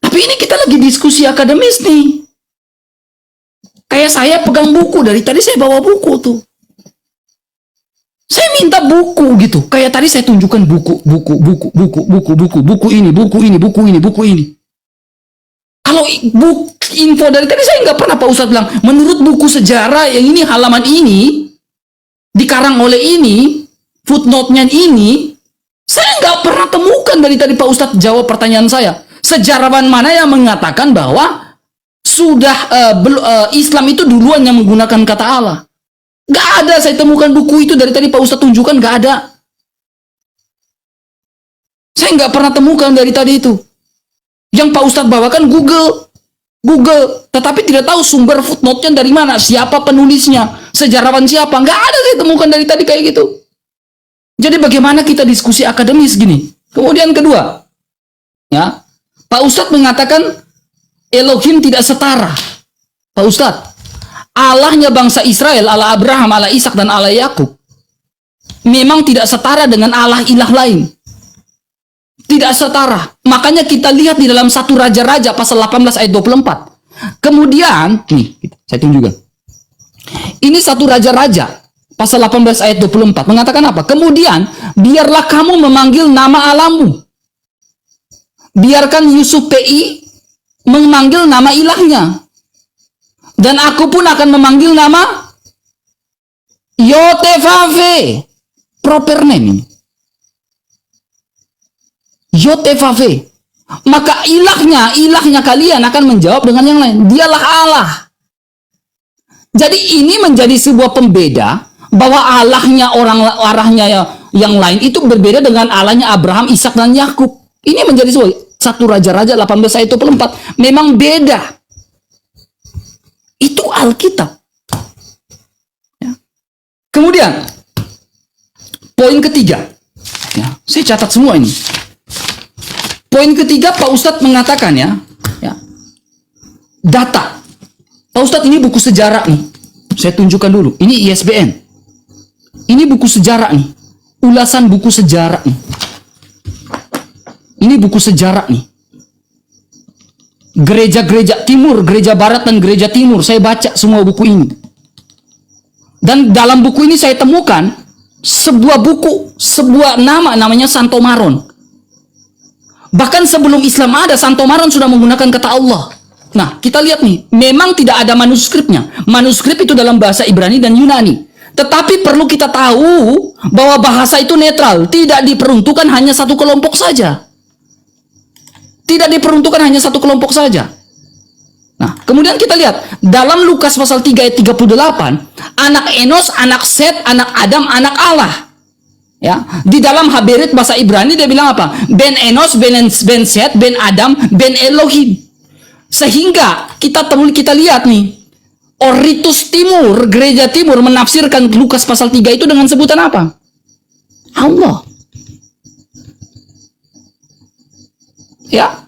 Tapi ini kita lagi diskusi akademis nih. Kayak saya pegang buku. Dari tadi saya bawa buku tuh. Saya minta buku gitu. Kayak tadi saya tunjukkan buku ini. Kalau info dari tadi saya nggak pernah Pak Ustadz bilang, menurut buku sejarah yang ini halaman ini, dikarang oleh ini, footnote-nya ini, Saya nggak pernah temukan dari tadi Pak Ustadz jawab pertanyaan saya. Sejarawan mana yang mengatakan bahwa sudah Islam itu duluan yang menggunakan kata Allah? Nggak ada, saya temukan buku itu dari tadi Pak Ustadz tunjukkan, nggak ada. Saya nggak pernah temukan dari tadi itu. Yang Pak Ustadz bawakan Google, tetapi tidak tahu sumber footnote-nya dari mana, siapa penulisnya, sejarawan siapa, nggak ada saya temukan dari tadi kayak gitu. Jadi bagaimana kita diskusi akademis gini? Kemudian kedua, ya, Pak Ustadz mengatakan Elohim tidak setara. Pak Ustadz, Allahnya bangsa Israel, Allah Abraham, Allah Ishak dan Allah Yakub memang tidak setara dengan Allah ilah lain. Tidak setara. Makanya kita lihat di dalam satu Raja-Raja pasal 18 ayat 24. Kemudian, nih, saya tunjukkan. Ini satu Raja-Raja pasal 18 ayat 24 mengatakan apa? Kemudian, biarlah kamu memanggil nama Allahmu. Biarkan Yusuf PI memanggil nama ilahnya. Dan aku pun akan memanggil nama Yotevave. Proper name ini. Yotevave. Maka ilahnya kalian akan menjawab dengan yang lain. Dialah Allah. Jadi ini menjadi sebuah pembeda bahwa Allahnya yang lain itu berbeda dengan Allahnya Abraham, Ishak dan Yakub. Ini menjadi satu Raja-Raja 18 ayat 24. Memang beda. Itu Alkitab. Ya. Kemudian poin ketiga. Ya, saya catat semua ini. Poin ketiga Pak Ustadz mengatakan ya, data. Pak Ustadz ini buku sejarah nih. Saya tunjukkan dulu. Ini ISBN. Ini buku sejarah nih. Ulasan buku sejarah nih. Ini buku sejarah nih. Gereja-gereja timur, gereja barat dan gereja timur. Saya baca semua buku ini. Dan dalam buku ini saya temukan sebuah buku, sebuah namanya Santo Maron. Bahkan sebelum Islam ada, Santo Maron sudah menggunakan kata Allah. Nah, kita lihat nih, memang tidak ada manuskripnya. Manuskrip itu dalam bahasa Ibrani dan Yunani. Tetapi perlu kita tahu bahwa bahasa itu netral, tidak diperuntukkan hanya satu kelompok saja. Tidak diperuntukkan hanya satu kelompok saja. Nah, kemudian kita lihat dalam Lukas pasal 3 ayat 38, anak Enos, anak Set, anak Adam, anak Allah. Ya, di dalam Haberit bahasa Ibrani dia bilang apa? Ben Enos, ben Set, ben Adam, ben Elohim. Sehingga kita lihat nih, Oritus Timur, gereja Timur menafsirkan Lukas pasal 3 itu dengan sebutan apa? Allah. Ya.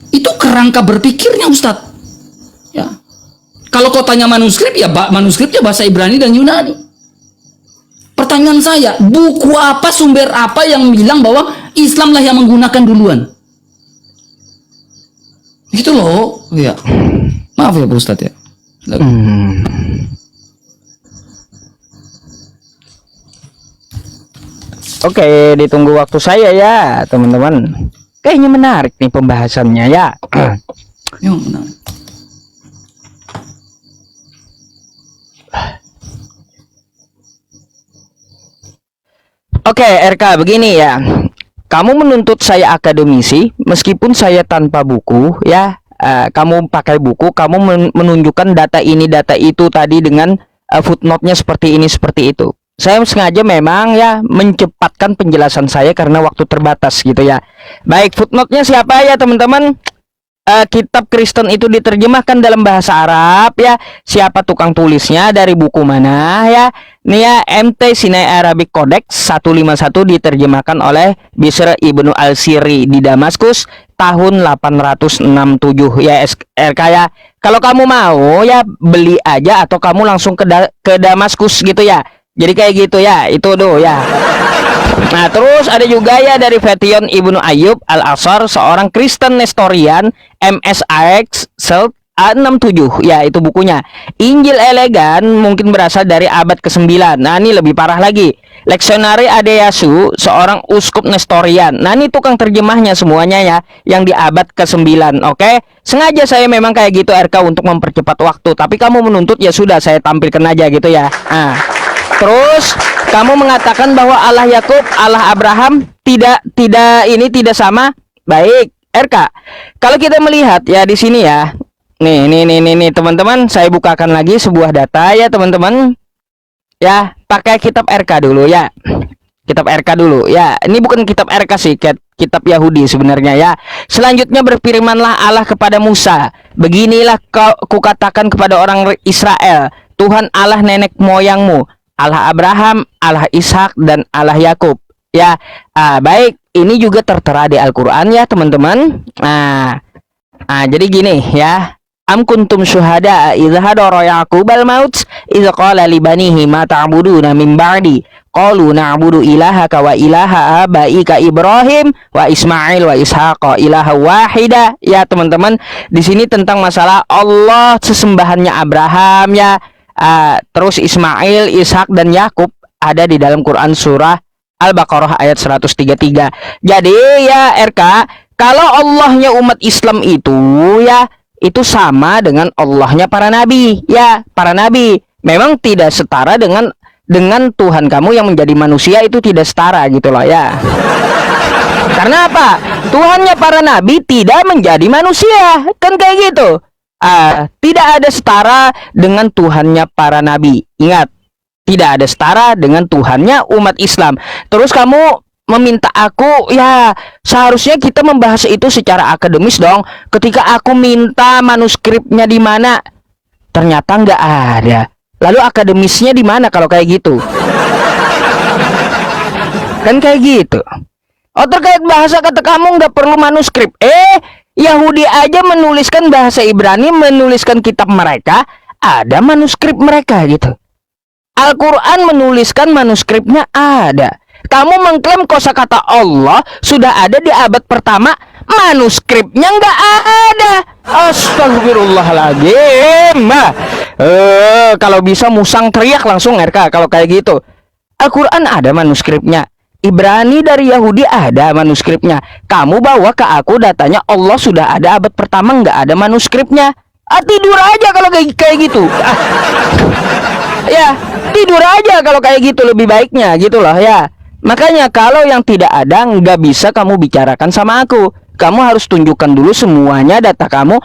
Itu kerangka berpikirnya Ustadz. Ya. Kalau kau tanya manuskrip, ya manuskripnya bahasa Ibrani dan Yunani. Pertanyaan saya, buku apa, sumber apa yang bilang bahwa Islamlah yang menggunakan duluan? Gitu loh. Ya. Maaf ya Pak Ustadz ya.
Oke, ditunggu waktu saya ya, teman-teman. Kayaknya menarik nih pembahasannya ya.
Yang menarik.
Oke, RK, begini ya. Kamu menuntut saya akademisi, meskipun saya tanpa buku ya. Kamu pakai buku, kamu menunjukkan data ini, data itu tadi dengan footnote-nya seperti ini, seperti itu. Saya sengaja memang ya mencepatkan penjelasan saya karena waktu terbatas gitu ya. Baik, footnote-nya siapa ya teman-teman? Kitab Kristen itu diterjemahkan dalam bahasa Arab ya. Siapa tukang tulisnya, dari buku mana ya? Ini ya, MT Sinai Arabic Codex 151 diterjemahkan oleh Bishr Ibnu Al-Siri di Damaskus tahun 867 ya RK ya. Kalau kamu mau ya beli aja atau kamu langsung ke Damaskus gitu ya. Jadi kayak gitu ya, itu tuh ya. Nah, terus ada juga ya dari Fetion Ibnu Ayyub Al-Asar, seorang Kristen Nestorian, MSIX Selt A67 ya, itu bukunya. Injil elegan mungkin berasal dari abad ke-9. Nah, ini lebih parah lagi. Leksionari Adeyasu, seorang uskup Nestorian. Nah, ini tukang terjemahnya semuanya ya, yang di abad ke-9. Oke, sengaja saya memang kayak gitu RK untuk mempercepat waktu. Tapi kamu menuntut, ya sudah, saya tampilkan aja gitu ya. Nah, terus kamu mengatakan bahwa Allah Yakub, Allah Abraham, tidak sama. Baik, RK. Kalau kita melihat ya di sini ya. Nih teman-teman, saya bukakan lagi sebuah data ya teman-teman. Ya, pakai kitab RK dulu ya. Kitab RK dulu ya. Ini bukan kitab RK sih, kitab Yahudi sebenarnya ya. Selanjutnya berfirmanlah Allah kepada Musa, beginilah kukatakan kepada orang Israel, Tuhan Allah nenek moyangmu, Allah Abraham, Allah Ishak, dan Allah Yakub. Ya, baik, ini juga tertera di Al-Quran ya teman-teman. Jadi gini ya. Am kuntum syuhada idh hadara Yaqub al-maut idh qala li banihi ma ta'buduna min ba'di qalu na'budu ilahaka wa ilaha abaika Ibrahim wa Ismail wa Ishaqa ilaha wahida. Ya teman-teman, di sini tentang masalah Allah sesembahannya Abraham ya, terus Ismail, Ishak, dan Yakub ada di dalam Quran surah Al-Baqarah ayat 133. Jadi ya RK, kalau Allahnya umat Islam itu ya, itu sama dengan Allahnya para nabi ya. Para nabi memang tidak setara dengan Tuhan kamu yang menjadi manusia, itu tidak setara gitu loh ya. Karena apa? Tuhannya para nabi tidak menjadi manusia, kan kayak gitu. Tidak ada setara dengan Tuhannya para nabi. Ingat, tidak ada setara dengan Tuhannya umat Islam. Terus kamu meminta aku, ya seharusnya kita membahas itu secara akademis dong. Ketika aku minta manuskripnya di mana, ternyata nggak ada. Lalu akademisnya di mana kalau kayak gitu? Kan kayak gitu. Oh, terkait bahasa kata kamu nggak perlu manuskrip. Yahudi aja menuliskan bahasa Ibrani, menuliskan kitab mereka, ada manuskrip mereka gitu. Al-Quran menuliskan manuskripnya ada. Kamu mengklaim kosakata Allah sudah ada di abad pertama, manuskripnya nggak ada. Astagfirullahaladzim. Kalau bisa musang teriak langsung RK kalau kayak gitu. Al-Quran ada manuskripnya, Ibrani dari Yahudi ada manuskripnya. Kamu bawa ke aku datanya Allah sudah ada abad pertama, nggak ada manuskripnya. Tidur aja kalau kayak gitu. Ya, tidur aja kalau kayak gitu lebih baiknya gitu loh ya. Makanya kalau yang tidak ada nggak bisa kamu bicarakan sama aku. Kamu harus tunjukkan dulu semuanya data kamu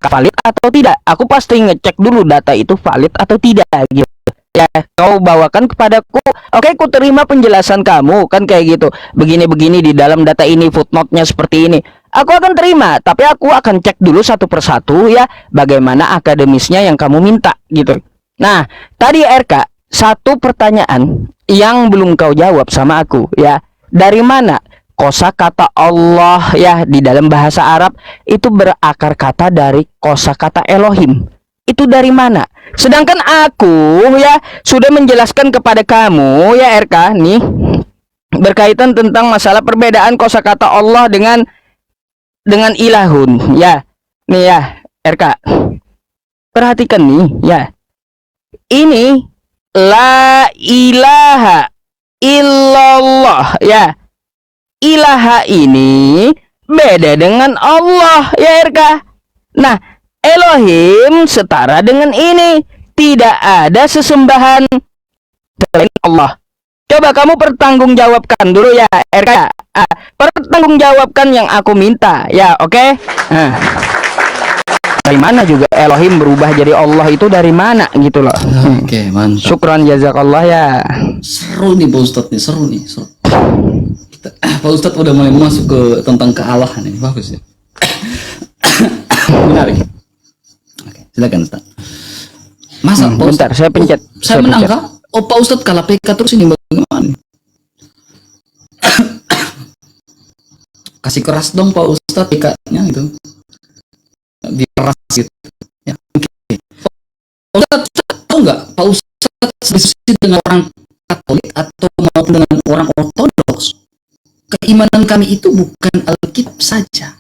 valid atau tidak. Aku pasti ngecek dulu data itu valid atau tidak gitu. Ya, kau bawakan kepadaku. Oke, ku terima penjelasan kamu kan kayak gitu. Begini-begini di dalam data ini, footnote-nya seperti ini. Aku akan terima, tapi aku akan cek dulu satu persatu ya bagaimana akademisnya yang kamu minta gitu. Nah, tadi RK, satu pertanyaan yang belum kau jawab sama aku ya. Dari mana kosakata Allah ya di dalam bahasa Arab itu berakar kata dari kosakata Elohim? Itu dari mana? Sedangkan aku ya sudah menjelaskan kepada kamu ya RK nih berkaitan tentang masalah perbedaan kosakata Allah dengan ilahun ya. Nih ya RK, perhatikan nih ya. Ini la ilaha illallah ya. Ilaha ini beda dengan Allah ya RK. Nah, Elohim setara dengan ini. Tidak ada sesembahan selain Allah. Coba kamu pertanggungjawabkan dulu ya RK. Pertanggungjawabkan yang aku minta ya, oke? Dari mana juga Elohim berubah jadi Allah itu dari mana gitu loh.
Oke, mantap.
Syukran jazakallah ya.
Seru nih Pak Ustadz nih, seru nih. Pak Ustadz udah mulai masuk ke tentang kealahan ini, bagus ya. Menarik. Oke, silakan Ustadz. Masa Pak
bentar,
Ustadz,
saya pencet.
Saya menangkap. Oh Pak Ustadz kalah PK terus ini bagaimana? Kasih keras dong Pak Ustadz PK-nya gitu. Diperas gitu ya. Oke. Pak Ustadz tahu nggak Pak Ustadz diskusi dengan orang Katolik atau maupun dengan orang Ortodoks, keimanan kami itu bukan Alkitab saja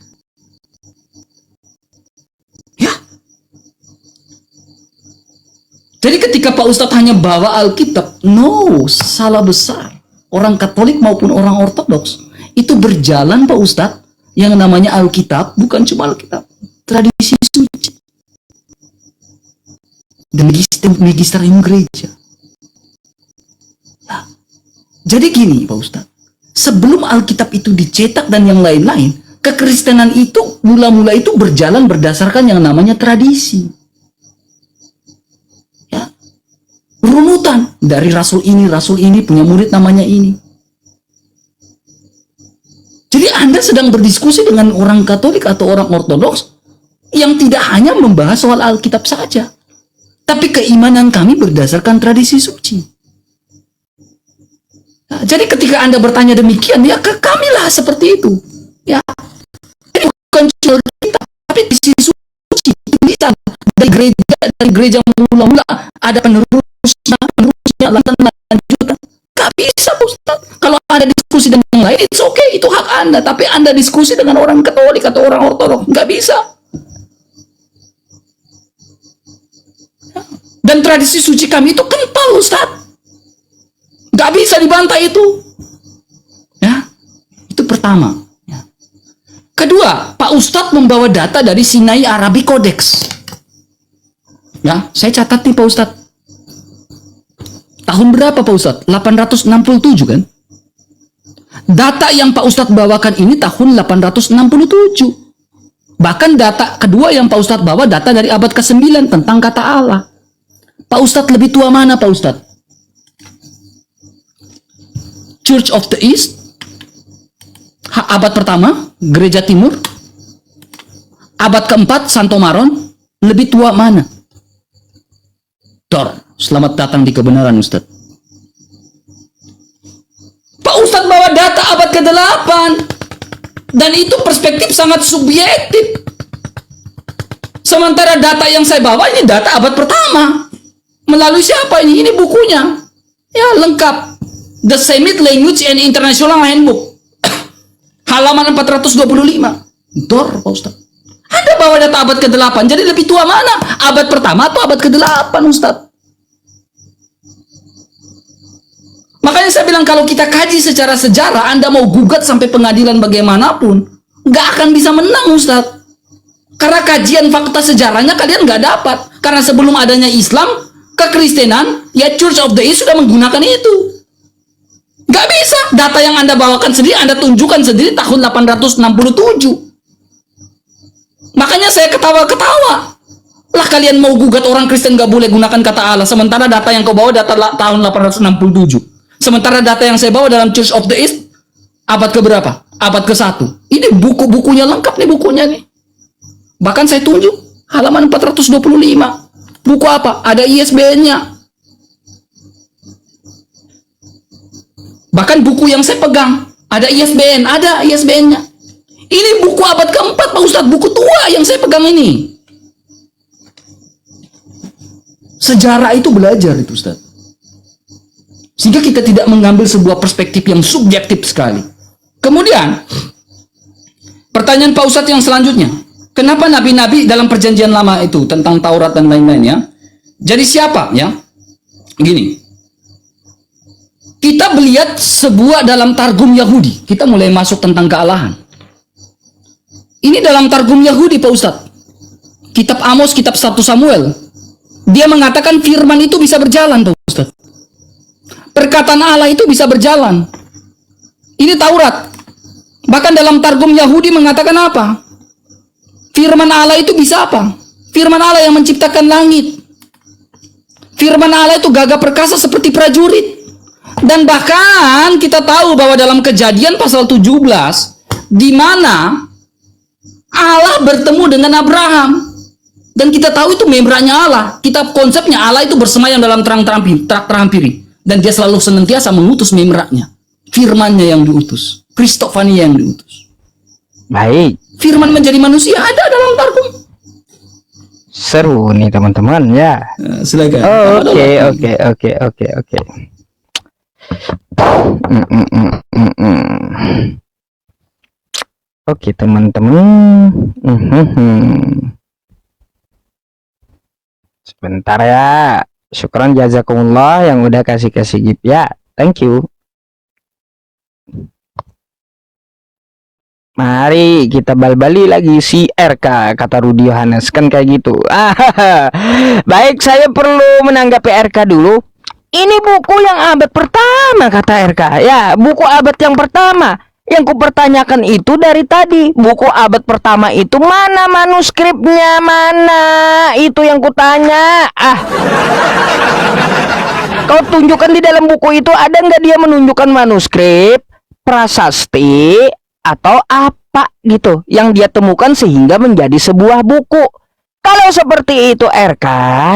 ya. Jadi ketika Pak Ustadz hanya bawa Alkitab, no, salah besar. Orang Katolik maupun orang Ortodoks itu berjalan Pak Ustadz yang namanya Alkitab, bukan cuma Alkitab, tradisi suci dan magisterium gereja. Nah, jadi gini Pak Ustadz, sebelum Alkitab itu dicetak dan yang lain-lain, kekristenan itu mula-mula itu berjalan berdasarkan yang namanya tradisi. Ya. Runutan dari rasul ini punya murid namanya ini. Jadi Anda sedang berdiskusi dengan orang Katolik atau orang Ortodoks yang tidak hanya membahas soal Alkitab saja, tapi keimanan kami berdasarkan tradisi suci. Nah, jadi ketika Anda bertanya demikian, ya ke kamilah seperti itu. Ya, bukan cuma kita, tapi tradisi suci bisa dari gereja mula-mula ada penerusnya lanjutan. Gak bisa, Ustaz. Kalau ada diskusi dengan yang lain, it's okay, itu hak Anda. Tapi Anda diskusi dengan orang Katolik atau orang Ortodoks, gak bisa. Dan tradisi suci kami itu kental, Ustaz. Gak bisa dibantah itu. Ya, itu pertama. Ya. Kedua, Pak Ustadz membawa data dari Sinai Arabic Codex. Ya, saya catat nih Pak Ustadz. Tahun berapa Pak Ustadz? 867 kan? Data yang Pak Ustadz bawakan ini tahun 867. Bahkan data kedua yang Pak Ustadz bawa data dari abad ke-9 tentang kata Allah. Pak Ustadz lebih tua mana Pak Ustadz? Church of the East? Abad pertama, Gereja Timur? Abad keempat, Santo Maron? Lebih tua mana? Dor, selamat datang di kebenaran Ustadz. Pak Ustadz bawa data abad ke-8. Dan itu perspektif sangat subjektif. Sementara data yang saya bawa ini data abad pertama. Melalui siapa ini? Ini bukunya. Ya, lengkap. The Semite Language and International Handbook. Halaman 425. Dor, Pak Ustadz. Anda bawa data abad ke-8. Jadi lebih tua mana? Abad pertama atau abad ke-8, Ustadz? Makanya saya bilang kalau kita kaji secara sejarah, Anda mau gugat sampai pengadilan bagaimanapun, nggak akan bisa menang, Ustadz. Karena kajian fakta sejarahnya kalian nggak dapat. Karena sebelum adanya Islam, kekristenan, ya Church of the East sudah menggunakan itu. Nggak bisa. Data yang Anda bawakan sendiri, Anda tunjukkan sendiri tahun 867. Makanya saya ketawa-ketawa. Lah kalian mau gugat orang Kristen nggak boleh gunakan kata Allah. Sementara data yang kau bawa data tahun 867. Sementara data yang saya bawa dalam Church of the East, abad keberapa? Abad ke-1. Ini buku-bukunya lengkap nih bukunya nih. Bahkan saya tunjuk halaman 425. Buku apa? Ada ISBN-nya. Bahkan buku yang saya pegang, ada ISBN, ada ISBN-nya. Ini buku abad keempat, Pak Ustadz, buku tua yang saya pegang ini. Sejarah itu belajar itu, Ustadz. Sehingga kita tidak mengambil sebuah perspektif yang subjektif sekali. Kemudian, pertanyaan Pak Ustadz yang selanjutnya. Kenapa nabi-nabi dalam perjanjian lama itu tentang Taurat dan lain-lain ya? Jadi siapa ya? Gini. Kita melihat sebuah dalam Targum Yahudi. Kita mulai masuk tentang kealahan. Ini dalam Targum Yahudi Pak Ustadz. Kitab Amos, kitab 1 Samuel. Dia mengatakan firman itu bisa berjalan Pak Ustadz. Perkataan Allah itu bisa berjalan. Ini Taurat. Bahkan dalam Targum Yahudi mengatakan apa? Firman Allah itu bisa apa? Firman Allah yang menciptakan langit. Firman Allah itu gagah perkasa seperti prajurit. Dan bahkan kita tahu bahwa dalam Kejadian pasal 17, di mana Allah bertemu dengan Abraham. Dan kita tahu itu membranya Allah. Kita konsepnya Allah itu bersemayam dalam terang terampiri. Dan dia selalu senantiasa mengutus membranya. Firmannya yang diutus. Kristofania yang diutus.
Baik.
Firman menjadi manusia ada dalam Targum.
Seru nih teman-teman ya.
Silakan.
Oke. Oke teman-teman. Sebentar ya. Syukran jazakumullah yang udah kasih gift ya. Thank you. Mari kita bal-bali lagi si RK, kata Rudi Yohanes kan kayak gitu. Baik, saya perlu menanggapi RK dulu. Ini buku yang abad pertama, kata RK. Ya, buku abad yang pertama. Yang kupertanyakan itu dari tadi, buku abad pertama itu mana manuskripnya, mana? Itu yang kutanya. Kau tunjukkan di dalam buku itu, ada nggak dia menunjukkan manuskrip, prasasti, atau apa gitu yang dia temukan sehingga menjadi sebuah buku. Kalau seperti itu RK,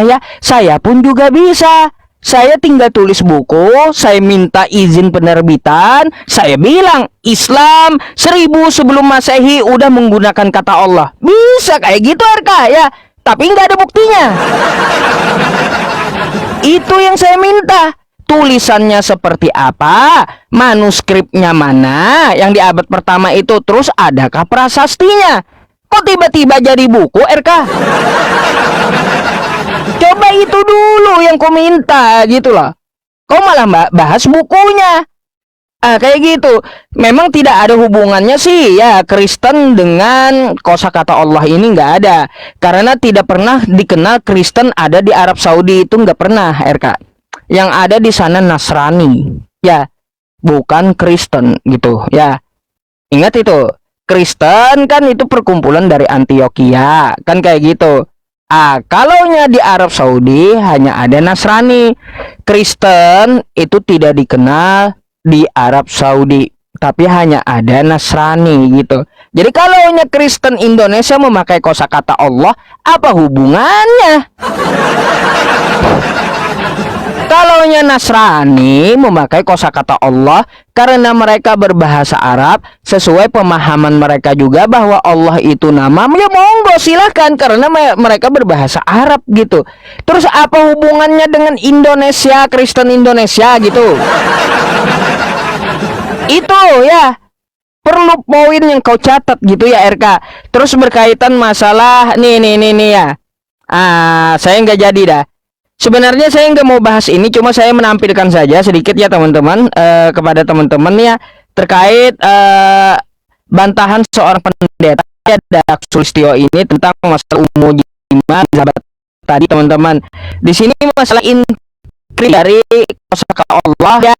ya saya pun juga bisa. Saya tinggal tulis buku, saya minta izin penerbitan, saya bilang Islam 1000 sebelum Masehi udah menggunakan kata Allah. Bisa kayak gitu RK, ya. Tapi nggak ada buktinya. Itu yang saya minta. Tulisannya seperti apa, manuskripnya mana yang di abad pertama itu, terus adakah prasastinya? Kok tiba-tiba jadi buku RK? Coba itu dulu yang kau minta gitu loh. Kau malah bahas bukunya. Kayak gitu. Memang tidak ada hubungannya sih ya Kristen dengan kosakata Allah ini, nggak ada. Karena tidak pernah dikenal Kristen ada di Arab Saudi, itu nggak pernah RK. Yang ada di sana Nasrani, ya, bukan Kristen gitu ya. Ingat itu, Kristen kan itu perkumpulan dari Antioquia, kan kayak gitu. Kalaunya di Arab Saudi hanya ada Nasrani. Kristen itu tidak dikenal di Arab Saudi, tapi hanya ada Nasrani gitu. Jadi kalaunya Kristen Indonesia memakai kosakata Allah, apa hubungannya? Kalaunya Nasrani memakai kosakata Allah karena mereka berbahasa Arab, sesuai pemahaman mereka juga bahwa Allah itu nama, ya monggo silahkan karena mereka berbahasa Arab gitu. Terus apa hubungannya dengan Indonesia, Kristen Indonesia gitu? Itu ya perlu poin yang kau catat gitu ya RK. Terus berkaitan masalah nih ya. Saya nggak jadi dah. Sebenarnya saya nggak mau bahas ini, cuma saya menampilkan saja sedikit ya teman-teman, kepada teman-teman ya, terkait bantahan seorang pendeta Dak Sulistyo ini tentang masalah umum jima tadi teman-teman. Di sini masalah inkrip dari kosakata Allah ya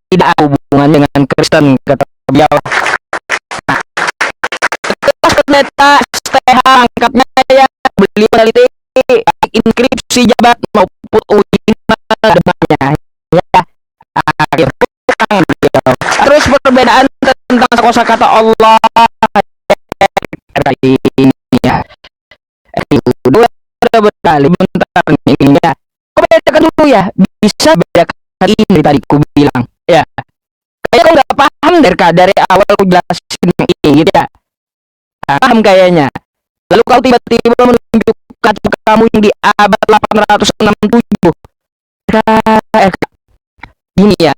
tidak ada hubungan dengan Kristen, kata beliau. Nah, pendeta STH angkatnya ya, beliau meneliti inskripsi jabat maupun uji demamnya ya. Terus perbedaan tentang kosakata Allah ini ya. Dua berkali bentar ini ya. Bedakan dulu ya, bisa bedakan ini tadi ku bilang ya. Kayak kau nggak paham dari awal ku jelasin ini gitu ya. Paham kayaknya. Lalu kau tiba-tiba menunjukkan kamu yang di abad 867. Gini ya,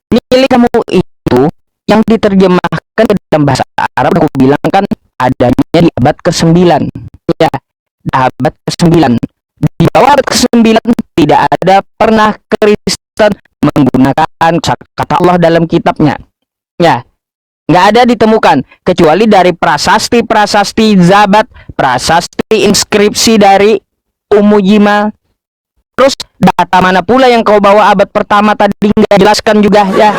milik kamu itu yang diterjemahkan ke dalam bahasa Arab, aku bilang kan adanya di abad ke-9 ya, abad ke-9. Di bawah abad ke-9 tidak ada pernah Kristen menggunakan kata Allah dalam kitabnya ya. Nggak ada ditemukan kecuali dari prasasti zabat, prasasti inskripsi dari Ummu Jima. Terus data mana pula yang kau bawa abad pertama tadi nggak jelaskan juga ya.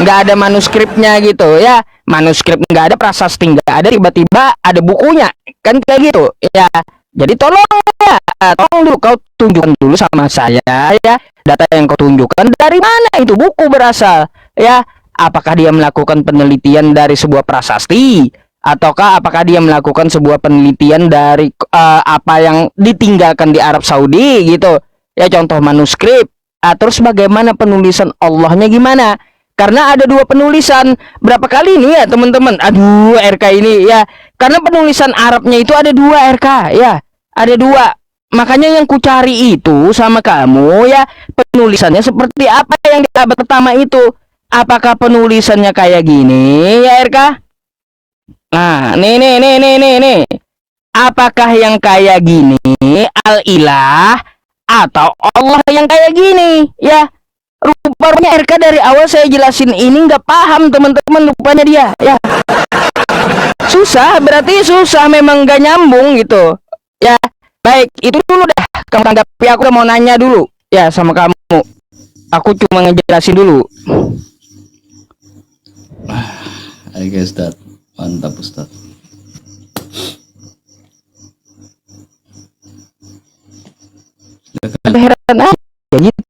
Nggak ada manuskripnya gitu ya. Manuskrip nggak ada, prasasti nggak ada, tiba-tiba ada bukunya kan kayak gitu ya. Jadi tolong ya, tolong dulu kau tunjukkan dulu sama saya ya, data yang kau tunjukkan dari mana itu buku berasal ya. Apakah dia melakukan penelitian dari sebuah prasasti, ataukah apakah dia melakukan sebuah penelitian dari apa yang ditinggalkan di Arab Saudi gitu ya, contoh manuskrip. Terus bagaimana penulisan Allahnya gimana? Karena ada dua penulisan. Berapa kali nih ya teman-teman, aduh RK ini ya, karena penulisan Arabnya itu ada dua RK ya, ada dua. Makanya yang ku cari itu sama kamu ya, penulisannya seperti apa yang di abad pertama itu. Apakah penulisannya kayak gini ya RK? Nah, nih. Apakah yang kayak gini al-ilah atau Allah yang kayak gini ya? Rupanya RK dari awal saya jelasin ini nggak paham teman-teman, rupanya dia ya. Susah, berarti susah, memang nggak nyambung gitu ya. Baik, itu dulu dah kamu tanggapi, aku mau nanya dulu Ya, sama kamu. Aku cuma ngejelasin dulu.
I guess that. Mantap Ustaz.
Ada heran aja gitu.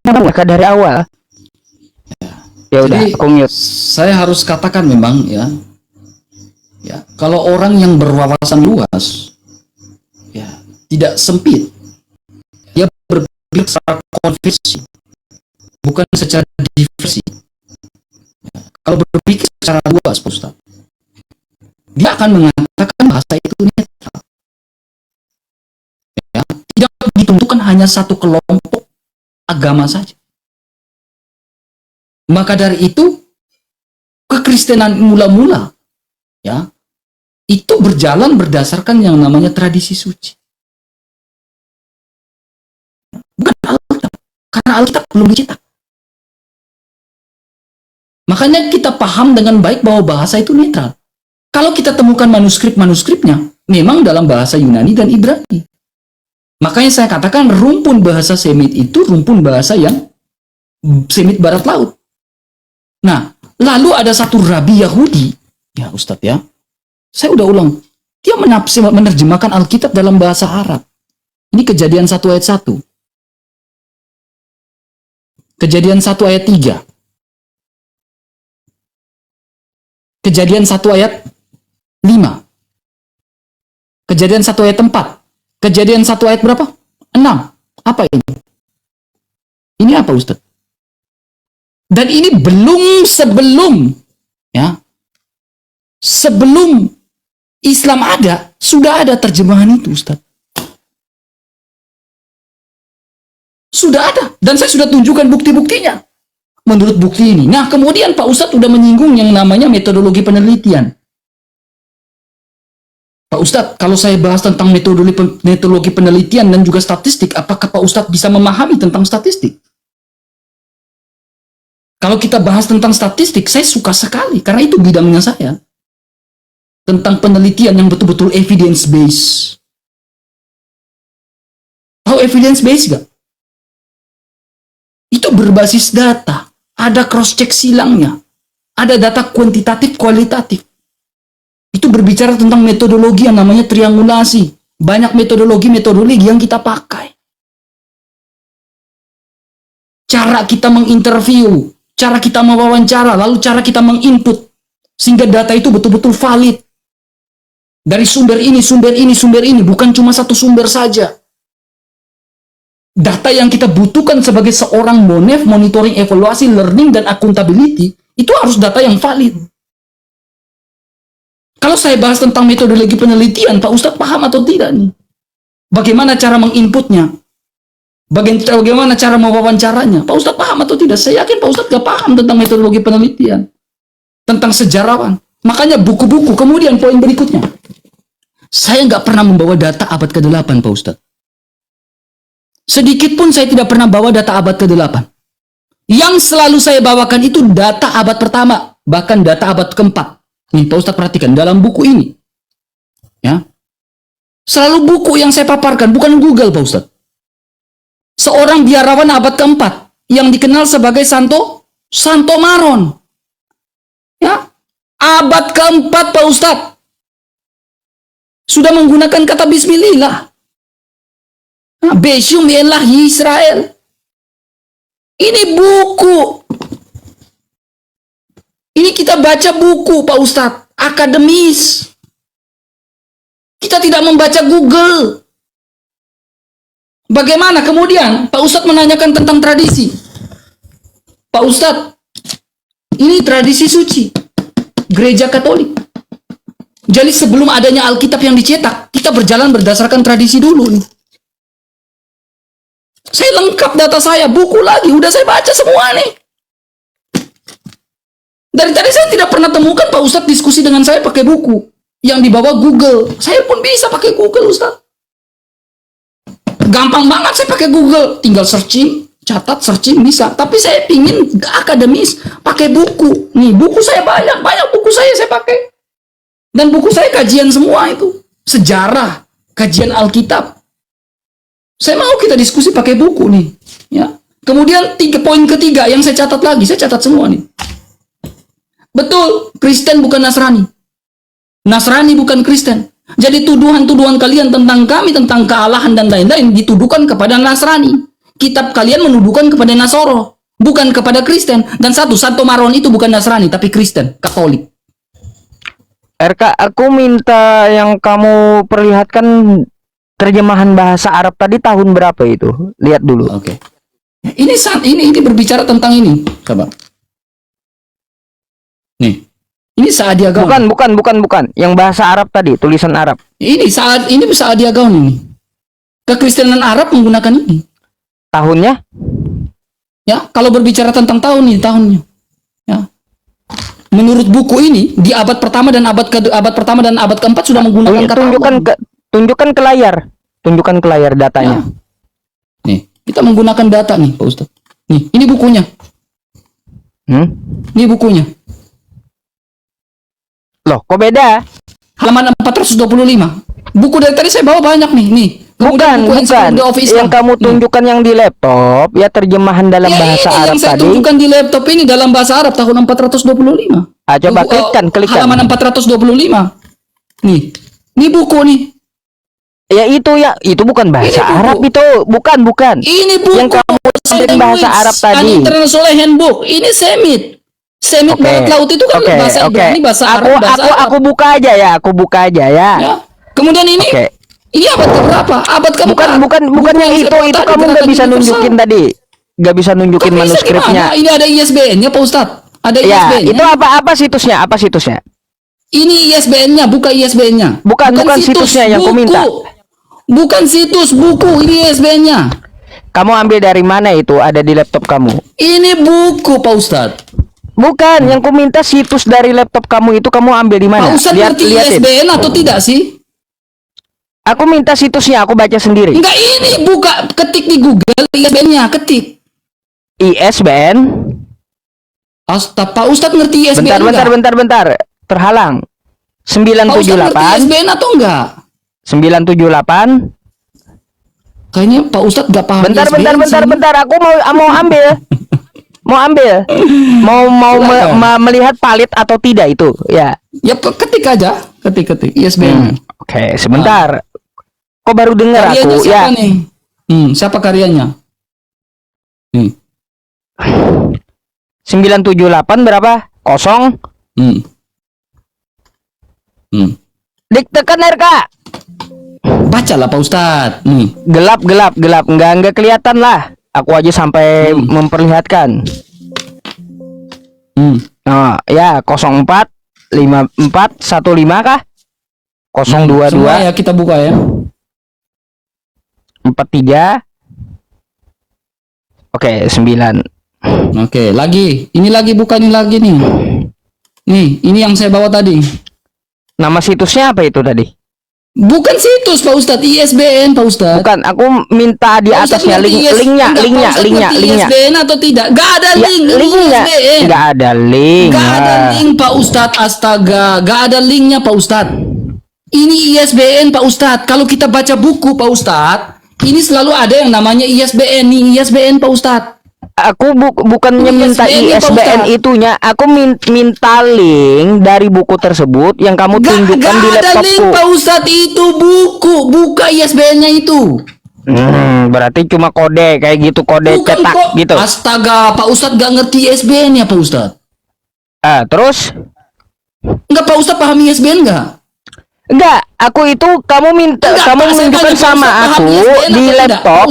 Mereka dari awal. Ya udah,
Jadi
aku mute.
saya harus katakan memang ya, kalau orang yang berwawasan luas, ya tidak sempit, dia berpikir secara konversi, bukan secara diversi. Kalau berpikir secara luas, Pak Ustaz, dia akan mengatakan bahasa itu netral. Ya, tidak ditentukan hanya satu kelompok agama saja. Maka dari itu, kekristenan mula-mula, ya, itu berjalan berdasarkan yang namanya tradisi suci. Bukan Alkitab, karena Alkitab belum dicetak. Makanya kita paham dengan baik bahwa bahasa itu netral. Kalau kita temukan manuskrip-manuskripnya, memang dalam bahasa Yunani dan Ibrani. Makanya saya katakan rumpun bahasa Semit itu rumpun bahasa yang Semit Barat Laut. Nah, lalu ada satu rabi Yahudi, ya Ustadz ya, saya udah ulang, dia menerjemahkan Alkitab dalam bahasa Arab. Ini Kejadian 1 ayat 1. Kejadian 1 ayat 3. Kejadian 1 ayat 5. Kejadian 1 ayat 4. Kejadian 1 ayat berapa? 6. Apa ini? Ini apa Ustadz? Dan ini sebelum Islam ada, sudah ada terjemahan itu Ustadz. Sudah ada. Dan saya sudah tunjukkan bukti-buktinya. Menurut bukti ini. Nah, kemudian Pak Ustadz sudah menyinggung yang namanya metodologi penelitian. Pak Ustadz, kalau saya bahas tentang metodologi penelitian dan juga statistik, apakah Pak Ustadz bisa memahami tentang statistik? Kalau kita bahas tentang statistik, saya suka sekali, karena itu bidangnya saya. Tentang penelitian yang betul-betul evidence-based. Tahu evidence-based gak? Itu berbasis data. Ada cross-check silangnya. Ada data kuantitatif, kualitatif. Itu berbicara tentang metodologi yang namanya triangulasi. Banyak metodologi yang kita pakai. Cara kita menginterview, cara kita mewawancara, lalu cara kita menginput. Sehingga data itu betul-betul valid. Dari sumber ini, bukan cuma satu sumber saja. Data yang kita butuhkan sebagai seorang monef, monitoring, evaluasi, learning, dan accountability, itu harus data yang valid. Kalau saya bahas tentang metodologi penelitian, Pak Ustadz paham atau tidak nih? Bagaimana cara menginputnya? Bagaimana cara mewawancaranya? Pak Ustadz paham atau tidak? Saya yakin Pak Ustadz gak paham tentang metodologi penelitian. Tentang sejarawan. Makanya buku-buku, kemudian poin berikutnya. Saya nggak pernah membawa data abad ke-8, Pak Ustadz. Sedikit pun saya tidak pernah bawa data abad ke-8. Yang selalu saya bawakan itu data abad pertama, bahkan data abad ke-4. Nih, Pak Ustadz perhatikan, dalam buku ini. Ya. Selalu buku yang saya paparkan, bukan Google, Pak Ustadz. Seorang biarawan abad ke-4, yang dikenal sebagai Santo Maron. Ya. Abad ke-4, Pak Ustadz. Sudah menggunakan kata Bismillah. Beshum ialah Israel. Ini buku. Ini kita baca buku, Pak Ustadz. Akademis. Kita tidak membaca Google. Bagaimana kemudian Pak Ustadz menanyakan tentang tradisi. Pak Ustadz, ini tradisi suci. Gereja Katolik. Jadi sebelum adanya Alkitab yang dicetak, kita berjalan berdasarkan tradisi dulu nih. Saya lengkap data saya, buku lagi, udah saya baca semua nih. Dari tadi saya tidak pernah temukan Pak Ustadz diskusi dengan saya pakai buku yang dibawa Google. Saya pun bisa pakai Google, Ustadz. Gampang banget saya pakai Google, tinggal searching, catat, searching bisa. Tapi saya pingin akademis, pakai buku. Nih, buku saya banyak buku saya pakai. Dan buku saya kajian semua itu. Sejarah, kajian Alkitab. Saya mau kita diskusi pakai buku nih. Ya. Kemudian poin ketiga yang saya catat lagi, saya catat semua nih. Betul, Kristen bukan Nasrani. Nasrani bukan Kristen. Jadi tuduhan-tuduhan kalian tentang kami, tentang kealahan dan lain-lain, dituduhkan kepada Nasrani. Kitab kalian menuduhkan kepada Nasoro, bukan kepada Kristen. Dan Santo Maron itu bukan Nasrani, tapi Kristen, Katolik.
RK, aku minta yang kamu perlihatkan terjemahan bahasa Arab tadi tahun berapa itu? Lihat dulu.
Oke. Ini berbicara tentang ini. Coba. Nih. Ini Saadia Gaon.
Bukan. Yang bahasa Arab tadi, tulisan Arab.
Ini Saadia Gaon ini. Kekristenan Arab menggunakan ini.
Tahunnya?
Ya, kalau berbicara tentang tahun ini, tahunnya. Ya. Menurut buku ini di abad pertama dan abad keempat sudah menggunakan kata
tunjukkan ke layar. Tunjukkan ke layar datanya.
Ya. Nih, kita menggunakan data nih, Pak Ustadz. Nih, ini bukunya. Ini bukunya.
Loh, kok beda?
Halaman 425. Buku dari tadi saya bawa banyak nih. Nih.
Bukan. Yang kamu tunjukkan yang di laptop, ya terjemahan dalam bahasa Arab
yang saya
tadi.
tunjukkan di laptop ini dalam bahasa Arab tahun 425.
Coba klikkan.
Halaman 425. Nih. Ini buku nih.
Itu bukan bahasa Arab itu. Bukan.
Ini buku
yang kamu tunjukin bahasa Arab tadi.
International Handbook. Ini Semit Barat Laut itu kan bahasa Ibrani, bahasa Arab, bahasa Arab.
Aku buka aja ya.
Ya. Kemudian ini ini abad keberapa? Abad keempat.
Bukan yang itu kamu nggak bisa nunjukin tadi. Nggak bisa nunjukin manuskripnya.
Ini ada ISBN-nya, Pak Ustadz. Ada ISBN-nya.
Itu apa situsnya?
Ini ISBN-nya, buka ISBN-nya.
Bukan situsnya yang aku minta.
Bukan situs, buku. Ini ISBN-nya.
Kamu ambil dari mana itu? Ada di laptop kamu.
Ini buku, Pak Ustadz.
Bukan, yang ku minta situs dari laptop kamu itu kamu ambil di mana?
Pak Ustadz ngerti ISBN atau tidak sih?
Aku minta situsnya, aku baca sendiri.
Enggak, ini buka, ketik di Google ISBN-nya, ketik.
ISBN?
Pak Ustadz ngerti ISBN
Bentar. Terhalang. 978.
Pak Ustadz ngerti ISBN atau enggak?
978.
Kayaknya Pak Ustadz nggak paham.
Bentar. Aku mau ambil. Mau melihat valid atau tidak itu, ya.
Ya ketik aja, ketik ISBN.
Oke, sebentar. Kok baru dengar aku?
Siapa nih? Siapa karyanya?
978 berapa? 0. Diktekan RK.
Bacalah Pak Ustadz.
Gelap. Enggak kelihatan lah. Aku aja sampai memperlihatkan. Nah, ya 04 54 15 kah? 022.
Semua ya kita buka ya.
43. Oke, 9.
Oke, lagi. Ini lagi buka ini lagi nih. Nih, ini yang saya bawa tadi.
Nama situsnya apa itu tadi?
Bukan situs Pak Ustadz, ISBN Pak Ustadz.
Bukan, aku minta di atasnya linknya.
ISBN atau tidak? Gak ada linknya.
Gak ada link.
Gak ada link Pak Ustadz, astaga. Gak ada linknya Pak Ustadz. Ini ISBN Pak Ustadz. Kalau kita baca buku Pak Ustadz, ini selalu ada yang namanya ISBN. Nih ISBN Pak Ustadz.
Aku bukannya minta ISBN itunya, aku minta link dari buku tersebut yang kamu tunjukkan di laptopku.
Gak ada link Pak Ustadz, itu buku, buka ISBN-nya itu.
Berarti cuma kode kayak gitu, kode cetak gitu.
Astaga, Pak Ustadz gak ngerti ISBN ya Pak Ustadz.
Terus?
Enggak, Pak Ustadz paham ISBN enggak?
Enggak, aku itu kamu menunjukkan sama aku di laptop.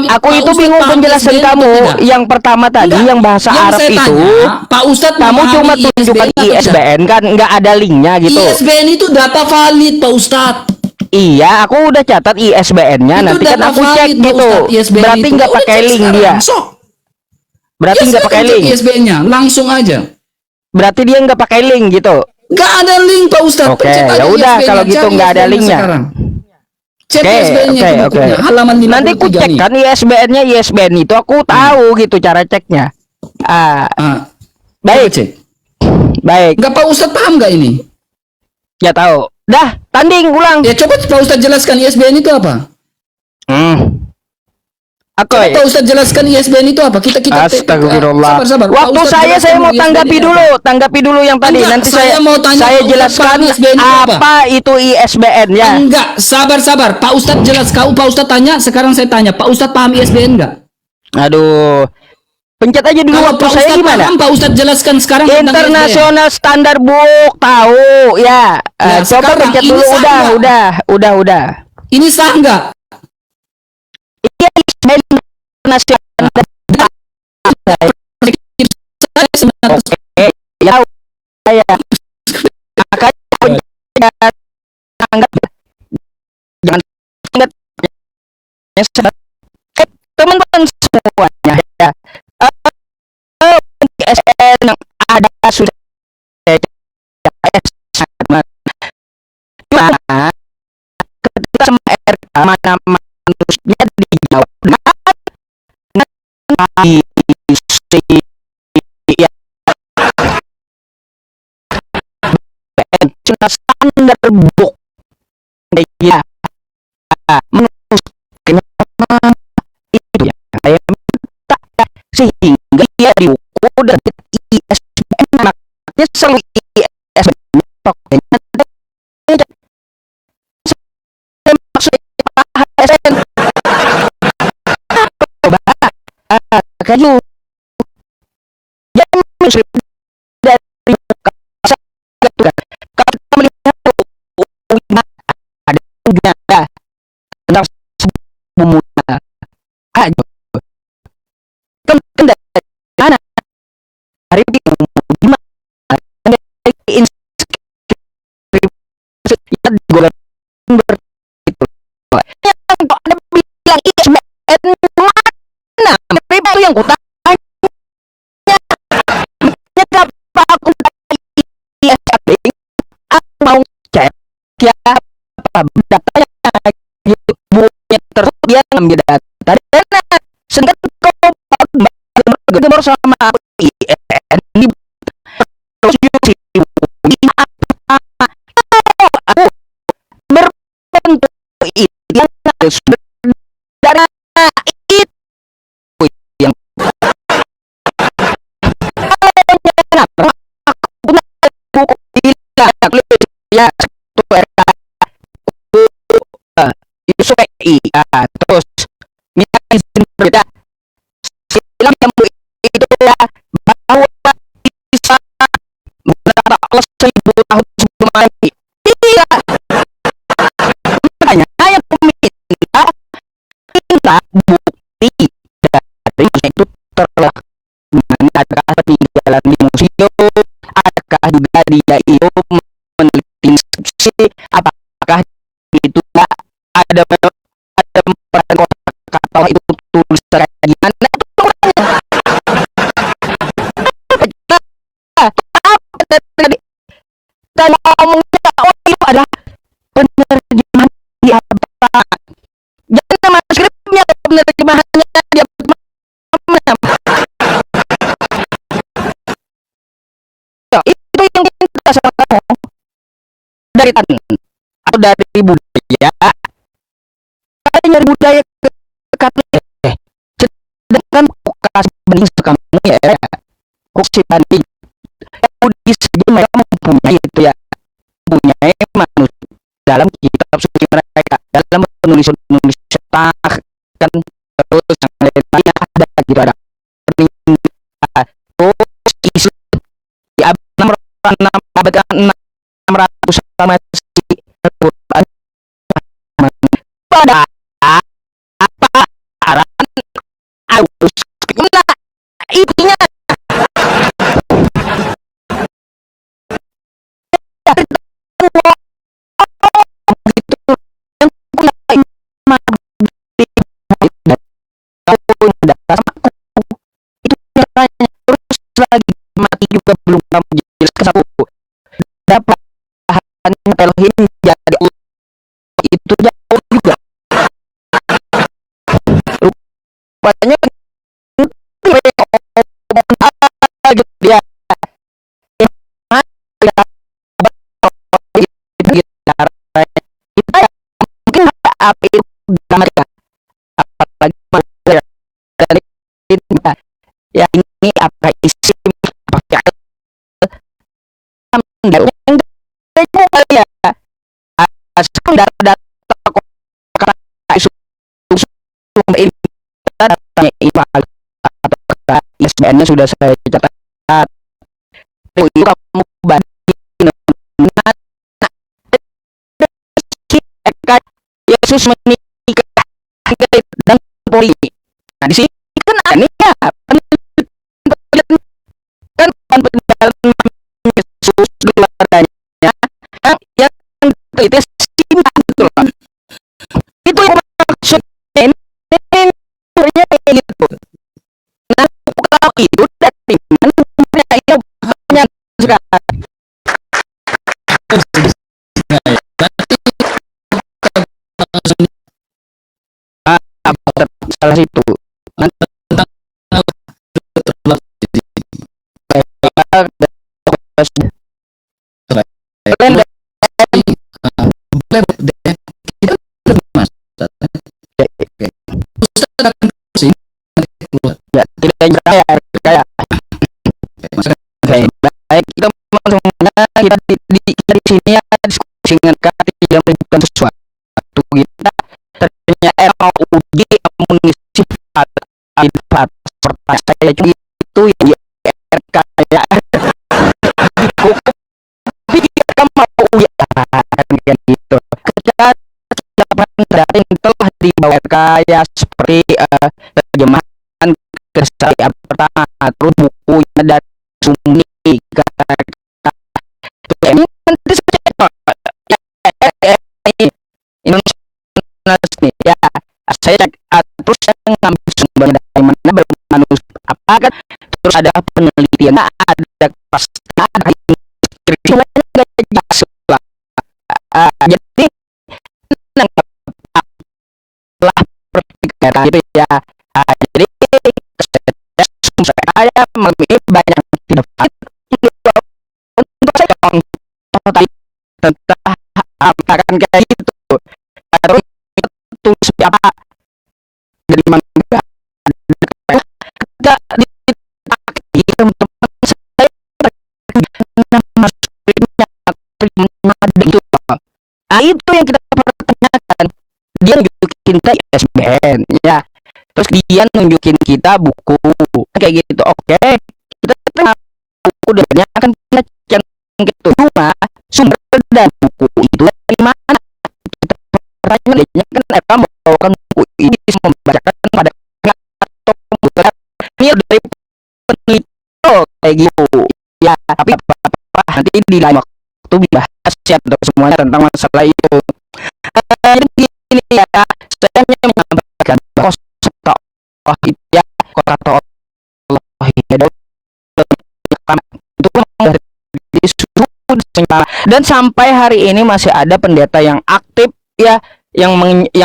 Aku itu bingung penjelasan kamu. Yang pertama tadi yang bahasa Arab itu,
Pak Ustadz
kamu cuma tunjukkan ISBN kan, enggak ada linknya gitu.
ISBN itu data valid Pak Ustadz.
Iya, aku udah catat ISBN-nya. Nanti kan aku cek gitu. Berarti nggak pakai link dia. Berarti nggak pakai link.
ISBN-nya langsung aja.
Berarti dia nggak pakai link gitu.
Gak ada link Pak Ustadz.
Oke, ya udah kalau gitu nggak ada linknya. Oke.
Halaman 53.
Nanti ku cek kan ISBN itu aku tahu gitu cara ceknya. Baik.
Gak Pak Ustadz paham gak ini?
Ya tahu. Dah, tanding ulang.
Ya coba Pak Ustadz jelaskan ISBN itu apa?
Akoy.
Pak Ustadz jelaskan ISBN itu apa? Kita
Astagfirullah.
sabar. Pak
Waktu
Ustadz
saya
jelaskan
mau tanggapi
ISBN
dulu, tanggapi dulu yang tadi.
Enggak,
Nanti
saya mau tanya
saya
Pak Ustadz
jelaskan
paham ISBN itu
apa itu ISBN ya.
Enggak, sabar. Pak Ustadz jelas kau. Pak Ustadz tanya, sekarang saya tanya. Pak Ustadz paham ISBN enggak?
Aduh. Pencet aja dulu
Kalau
waktu
Pak
saya
Ustadz
gimana?
paham, Pak Ustadz jelaskan sekarang tentang ISBN.
International Standard Book tahu ya.
Ya,
Coba
sekarang
pencet
ini
dulu.
sah
Udah.
Ini sah enggak?
Iya, ISBN International.
Saya sebenarnya
Ya, saya makanya anggap jangan ingat teman-teman semuanya ya. SN yang ada sudah mana ketika sama RK mana manusia dijawab nanti ya cuma standar book ya menurut itu ya saya minta sehingga dia diukur dan ISBN makanya selalu ISBN pokoknya maksudnya kayu yang muslim dari muka kalau kita melihat ada ujungnya tentang pemuda aja kan dari mana hari ini gimana inskripsi digolong itu yang kok ada bilang ISBN mana itu yang kutanya kenapa aku ISBN aku mau cek ya apa datanya bukunya terus dia ngambil data dan sedangkan kau baru sama ISBN di terus aku berbentuk itu yang harus dari itu yang kenapa aku punya buku bila ya satu RK Yusuf terus minta izin berbeda silam yang itu ya bahwa bisa mendapat Allah 1000 tahun sebelum ini iya makanya saya minta bukti dari itu terlah adakah peninggalan di museum adakah juga dia itu meneliti inskripsi apakah itu ada peran kata itu tulisan gimana tadi dan ngomongnya oh itu adalah penerjemahan di apa jangan nama skripnya penerjemahannya dia itu yang kita salah dari tanah atau dari budaya nyari budaya ke Katolik sedangkan kasih banding kamu ya kasih banding Buddhis saja mereka mempunyai itu ya mempunyai manusia dalam kitab suci mereka dalam penulis cetak kan terus yang lainnya ada gitu ada terus isu di abad 600 sama si Al-Quran pada apa aran harus kena intinya gitu yang punya iman itu caranya terus lagi mati juga belum kamu jelaskan aku dapat telohin jadi itu jauh juga rupanya dia kita mungkin apa itu mereka apalagi Ya ini apa isim apa fi'il yang ya asal data ini datanya invalid atau ISBN-nya sudah saya catat. Itu kamu bandingin Yesus menikah dan Polri. Nah di sini kan aneh ya, kan penjelasan Yesus keluarganya yang itu simpel gitu loh. Itu yang maksudnya ini gitu. Nah kalau itu dari mana ya banyak sekarang. Salah situ. Ya, tidak kaya. Baik, kita kita di sini ya diskusi dengan tidak menyebutkan sesuatu kita ternyata mau uji amunisi alifat seperti saya itu ya RK ya kita mau uji kan gitu ketika yang telah dibawa RK ya seperti terjemahan kesalahan pertama terus bukunya dari Sumni ini Indonesia nih ya saya terus saya ngambil sumber dari mana manuskrip apa kan terus ada penelitian ada pasti ada jadi lah berpikir gitu ya jadi saya malam ini banyak tidak untuk saya tadi tentang akan kayak gitu terus tulis apa dari mangga di teman-teman saya itu yang kita pertanyakan dia nunjukin kita ISBN ya terus dia nunjukin kita buku kayak gitu oke kita buku dan akan yang gitu cuma sumber dan buku itu dari mana kita pertanyaannya kan mereka membawakan buku ini membacakan pada atau komputer ini dari peneliti kayak gitu ya tapi apa nanti di lain waktu dibahas ya untuk semuanya tentang masalah itu jadi gini ya saya hanya menyampaikan bahwa kata Allah itu ya kata Allah itu dan sampai hari ini masih ada pendeta yang aktif ya yang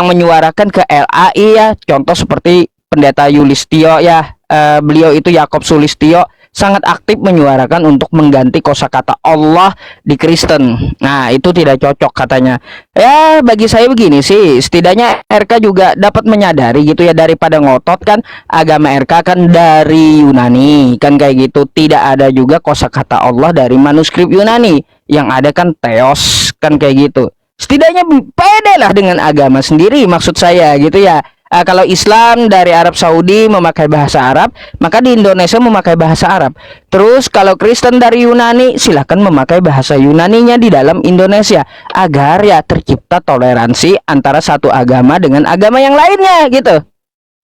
menyuarakan ke LAI ya contoh seperti pendeta Yulistio ya beliau itu Yakob Sulistio sangat aktif menyuarakan untuk mengganti kosakata Allah di Kristen. Nah, itu tidak cocok katanya. Ya, bagi saya begini sih, setidaknya RK juga dapat menyadari gitu ya daripada ngotot kan agama RK kan dari Yunani kan kayak gitu. Tidak ada juga kosakata Allah dari manuskrip Yunani. Yang ada kan Theos kan kayak gitu. Setidaknya pede lah dengan agama sendiri maksud saya gitu ya. Kalau Islam dari Arab Saudi memakai bahasa Arab, maka di Indonesia memakai bahasa Arab. Terus kalau Kristen dari Yunani, silahkan memakai bahasa Yunaninya di dalam Indonesia agar ya tercipta toleransi antara satu agama dengan agama yang lainnya gitu.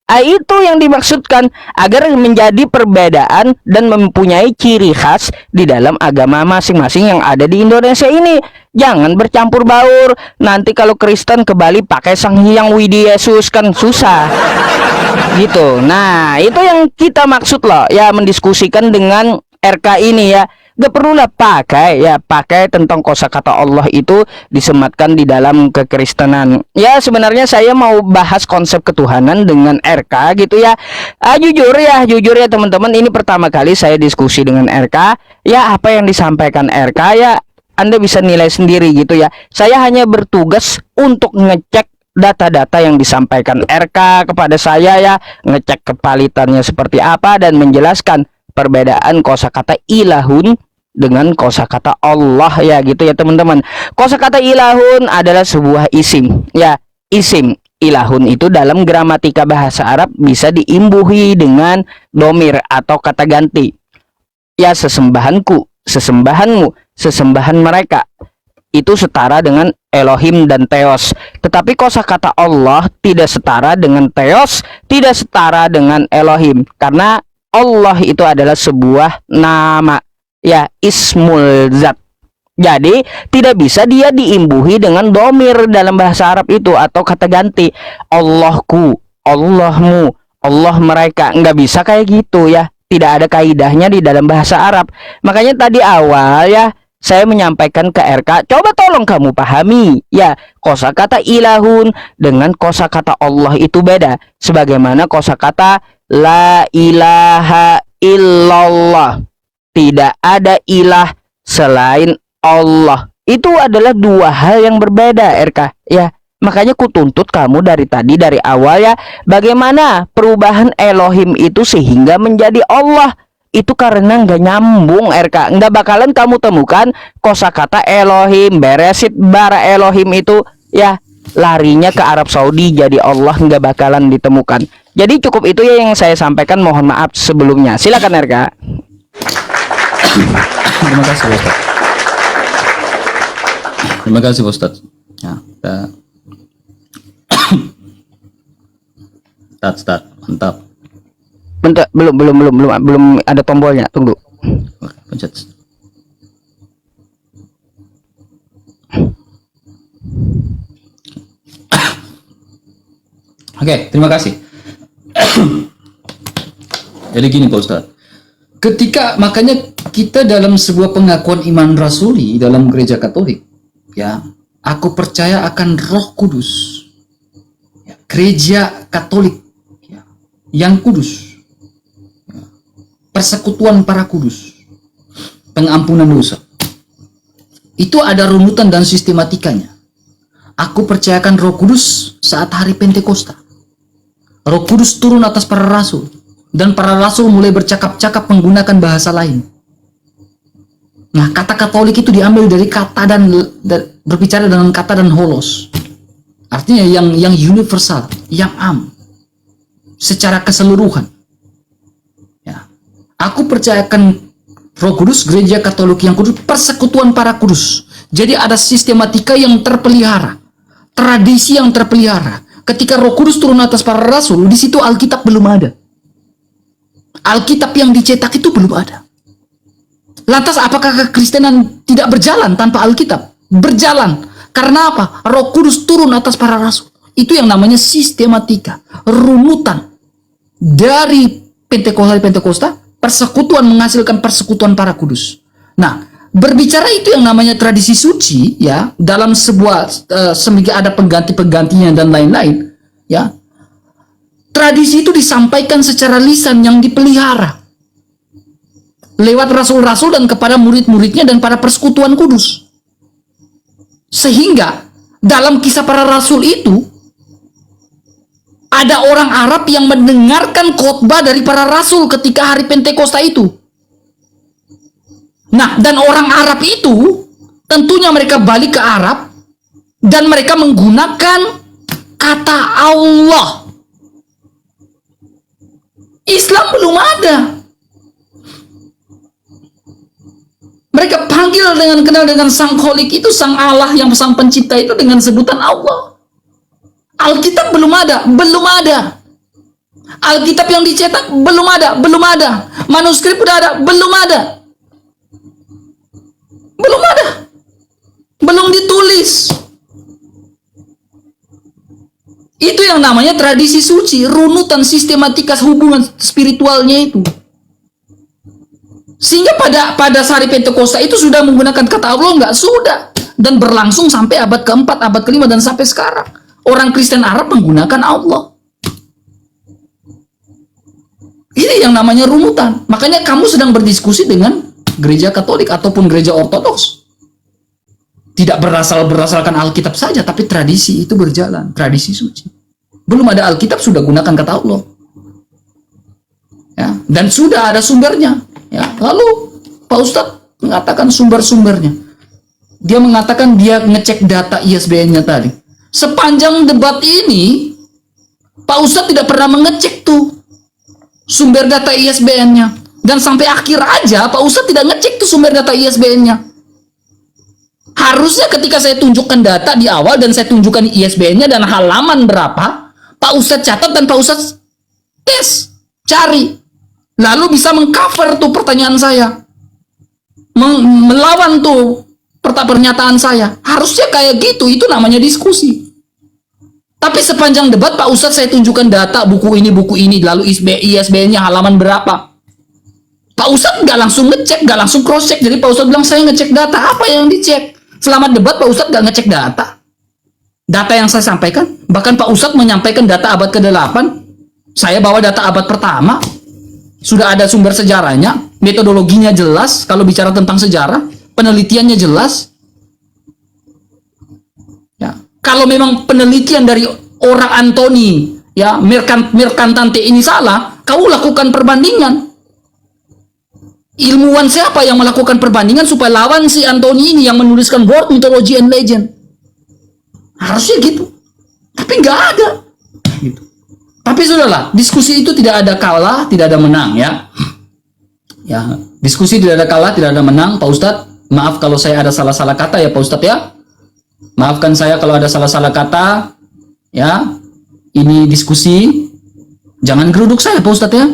Itu yang dimaksudkan agar menjadi perbedaan dan mempunyai ciri khas di dalam agama masing-masing yang ada di Indonesia ini. Jangan bercampur baur. Nanti kalau Kristen ke Bali pakai Sang Hyang Widi Yesus kan susah. Gitu. Nah, itu yang kita maksud loh. Ya mendiskusikan dengan RK ini ya. Gak perlulah pakai tentang kosakata Allah itu disematkan di dalam kekristenan. Ya sebenarnya saya mau bahas konsep ketuhanan dengan RK gitu ya. Jujur ya teman-teman, ini pertama kali saya diskusi dengan RK. Ya apa yang disampaikan RK ya Anda bisa nilai sendiri gitu ya. Saya hanya bertugas untuk ngecek data-data yang disampaikan RK kepada saya ya, ngecek kepalitannya seperti apa dan menjelaskan perbedaan kosakata ilahun dengan kosakata Allah ya gitu ya teman-teman. Kosakata ilahun adalah sebuah isim ya. Isim ilahun itu dalam gramatika bahasa Arab bisa diimbuhi dengan domir atau kata ganti. Ya, sesembahanku, sesembahanmu, sesembahan mereka. Itu setara dengan Elohim dan Theos. Tetapi kosakata Allah tidak setara dengan Theos, tidak setara dengan Elohim. Karena Allah itu adalah sebuah nama. Ya, ismul zat. Jadi tidak bisa dia diimbuhi dengan domir dalam bahasa Arab itu atau kata ganti. Allahku, Allahmu, Allah mereka. Nggak bisa kayak gitu ya. Tidak ada kaidahnya di dalam bahasa Arab. Makanya tadi awal ya saya menyampaikan ke RK, coba tolong kamu pahami ya, kosakata ilahun dengan kosakata Allah itu beda. Sebagaimana kosakata la ilaha illallah, tidak ada ilah selain Allah. Itu adalah dua hal yang berbeda RK ya. Makanya kutuntut kamu dari tadi, dari awal ya, bagaimana perubahan Elohim itu sehingga menjadi Allah. Itu karena nggak nyambung RK. Nggak bakalan kamu temukan kosakata Elohim, Beresit, bara Elohim itu ya larinya ke Arab Saudi jadi Allah, nggak bakalan ditemukan. Jadi cukup itu ya yang saya sampaikan, mohon maaf sebelumnya. Silakan RK.
Terima kasih Ustaz. Terima kasih Ustaz. Ya, kita start, mantap.
Bentar, belum ada tombolnya. Tunggu.
Oke, pencet. Oke, terima kasih. Jadi gini Pak Ustadz, makanya kita dalam sebuah pengakuan iman rasuli dalam gereja Katolik, ya, aku percaya akan Roh Kudus, ya, gereja Katolik, ya, yang kudus, ya, persekutuan para kudus, pengampunan dosa. Itu ada runutan dan sistematikanya. Aku percayakan Roh Kudus saat hari Pentakosta. Roh Kudus turun atas para rasul, dan para rasul mulai bercakap-cakap menggunakan bahasa lain. Nah, kata Katolik itu diambil dari kata dan berbicara dengan kata dan holos. Artinya yang universal, yang am, secara keseluruhan. Ya. Aku percayakan Roh Kudus, gereja Katolik yang kudus, persekutuan para kudus. Jadi ada sistematika yang terpelihara, tradisi yang terpelihara. Ketika Roh Kudus turun atas para rasul, di situ Alkitab belum ada. Alkitab yang dicetak itu belum ada. Lantas apakah kekristenan tidak berjalan tanpa Alkitab? Berjalan. Karena apa? Roh Kudus turun atas para rasul. Itu yang namanya sistematika, runutan. Dari Pentakosta, persekutuan menghasilkan persekutuan para kudus. Nah, berbicara itu yang namanya tradisi suci, ya, dalam sebuah sehingga ada pengganti-penggantinya dan lain-lain, ya. Tradisi itu disampaikan secara lisan yang dipelihara lewat rasul-rasul dan kepada murid-muridnya dan para persekutuan kudus. Sehingga dalam kisah para rasul itu ada orang Arab yang mendengarkan khotbah dari para rasul ketika hari Pentakosta itu. Nah, dan orang Arab itu tentunya mereka balik ke Arab dan mereka menggunakan kata Allah. Islam belum ada. Mereka panggil kenal dengan Sang Kholik itu, Sang Allah yang Sang Pencipta itu dengan sebutan Allah. Alkitab belum ada. Alkitab yang dicetak belum ada. Manuskrip udah ada, belum ada. Belum ditulis. Itu yang namanya tradisi suci, runutan sistematika hubungan spiritualnya itu. Sehingga pada hari Pentakosta itu sudah menggunakan kata Allah, enggak, sudah, dan berlangsung sampai abad keempat, abad kelima, dan sampai sekarang orang Kristen Arab menggunakan Allah. Ini yang namanya runutan. Makanya kamu sedang berdiskusi dengan gereja Katolik ataupun gereja Ortodoks. tidak berasalkan Alkitab saja, tapi tradisi itu berjalan, tradisi suci. Belum ada Alkitab sudah gunakan kata Allah. Ya, dan sudah ada sumbernya. Ya, lalu Pak Ustadz mengatakan sumber-sumbernya. Dia mengatakan dia ngecek data ISBN-nya tadi. Sepanjang debat ini, Pak Ustadz tidak pernah mengecek tuh sumber data ISBN-nya. Dan sampai akhir aja, Pak Ustadz tidak ngecek tuh sumber data ISBN-nya. Harusnya ketika saya tunjukkan data di awal dan saya tunjukkan ISBN-nya dan halaman berapa, Pak Ustadz catat dan Pak Ustadz tes, cari. Lalu bisa mengcover tuh pertanyaan saya. Melawan tuh pernyataan saya. Harusnya kayak gitu, itu namanya diskusi. Tapi sepanjang debat Pak Ustadz saya tunjukkan data buku ini, lalu ISBN-nya halaman berapa. Pak Ustadz nggak langsung ngecek, nggak langsung cross check. Jadi Pak Ustadz bilang saya ngecek data. Apa yang dicek? Selama debat Pak Ustadz nggak ngecek data. Data yang saya sampaikan, bahkan Pak Ustadz menyampaikan data abad ke-8. Saya bawa data abad pertama. Sudah ada sumber sejarahnya, metodologinya jelas. Kalau bicara tentang sejarah, penelitiannya jelas. Ya, kalau memang penelitian dari orang Antoni, ya Mercantante ini salah, kau lakukan perbandingan. Ilmuwan siapa yang melakukan perbandingan supaya lawan si Antoni ini yang menuliskan World Mythology and Legend? Harusnya gitu. Tapi nggak ada. Gitu. Tapi sudahlah, diskusi itu tidak ada kalah, tidak ada menang ya. Ya, diskusi tidak ada kalah, tidak ada menang, Pak Ustadz. Maaf kalau saya ada salah-salah kata ya Pak Ustadz ya. Maafkan saya kalau ada salah-salah kata. Ya, ini diskusi. Jangan geruduk saya Pak Ustadz ya.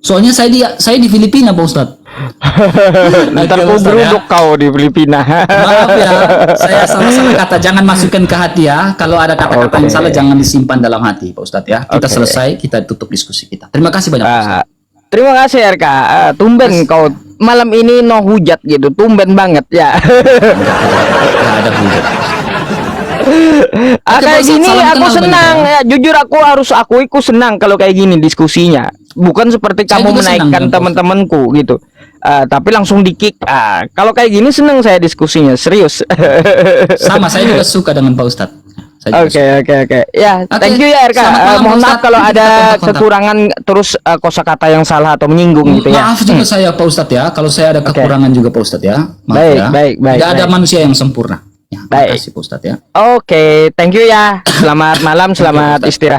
Soalnya saya di Filipina Pak Ustadz.
Ntar aku geruduk kau di Filipina.
Maaf ya, saya salah-salah kata. Jangan masukkan ke hati ya. Kalau ada kata-kata yang salah jangan disimpan dalam hati Pak Ustadz ya. Kita selesai, kita tutup diskusi kita. Terima kasih banyak Pak Ustadz.
Terima kasih RK. Tumben kau malam ini no hujat gitu. Tumben banget ya.
Nggak ada hujat.
Kayak gini aku senang ya. Jujur aku harus akui ku senang kalau kayak gini diskusinya. Bukan seperti kamu menaikkan teman-temanku gitu. Tapi langsung di-kick. Kalau kayak gini senang saya diskusinya, serius.
Sama, saya juga suka dengan Pak Ustadz.
Oke. Ya, thank you ya RK. Mohon maaf kalau ada kekurangan terus kosakata yang salah atau menyinggung gitu ya.
Maaf juga saya Pak Ustadz ya, kalau saya ada kekurangan juga Pak Ustadz ya. Maaf ya.
Baik.
Tidak ada manusia yang sempurna. Ya, terima kasih Pak Ustadz ya.
Oke, thank you ya. Selamat malam, selamat istirahat.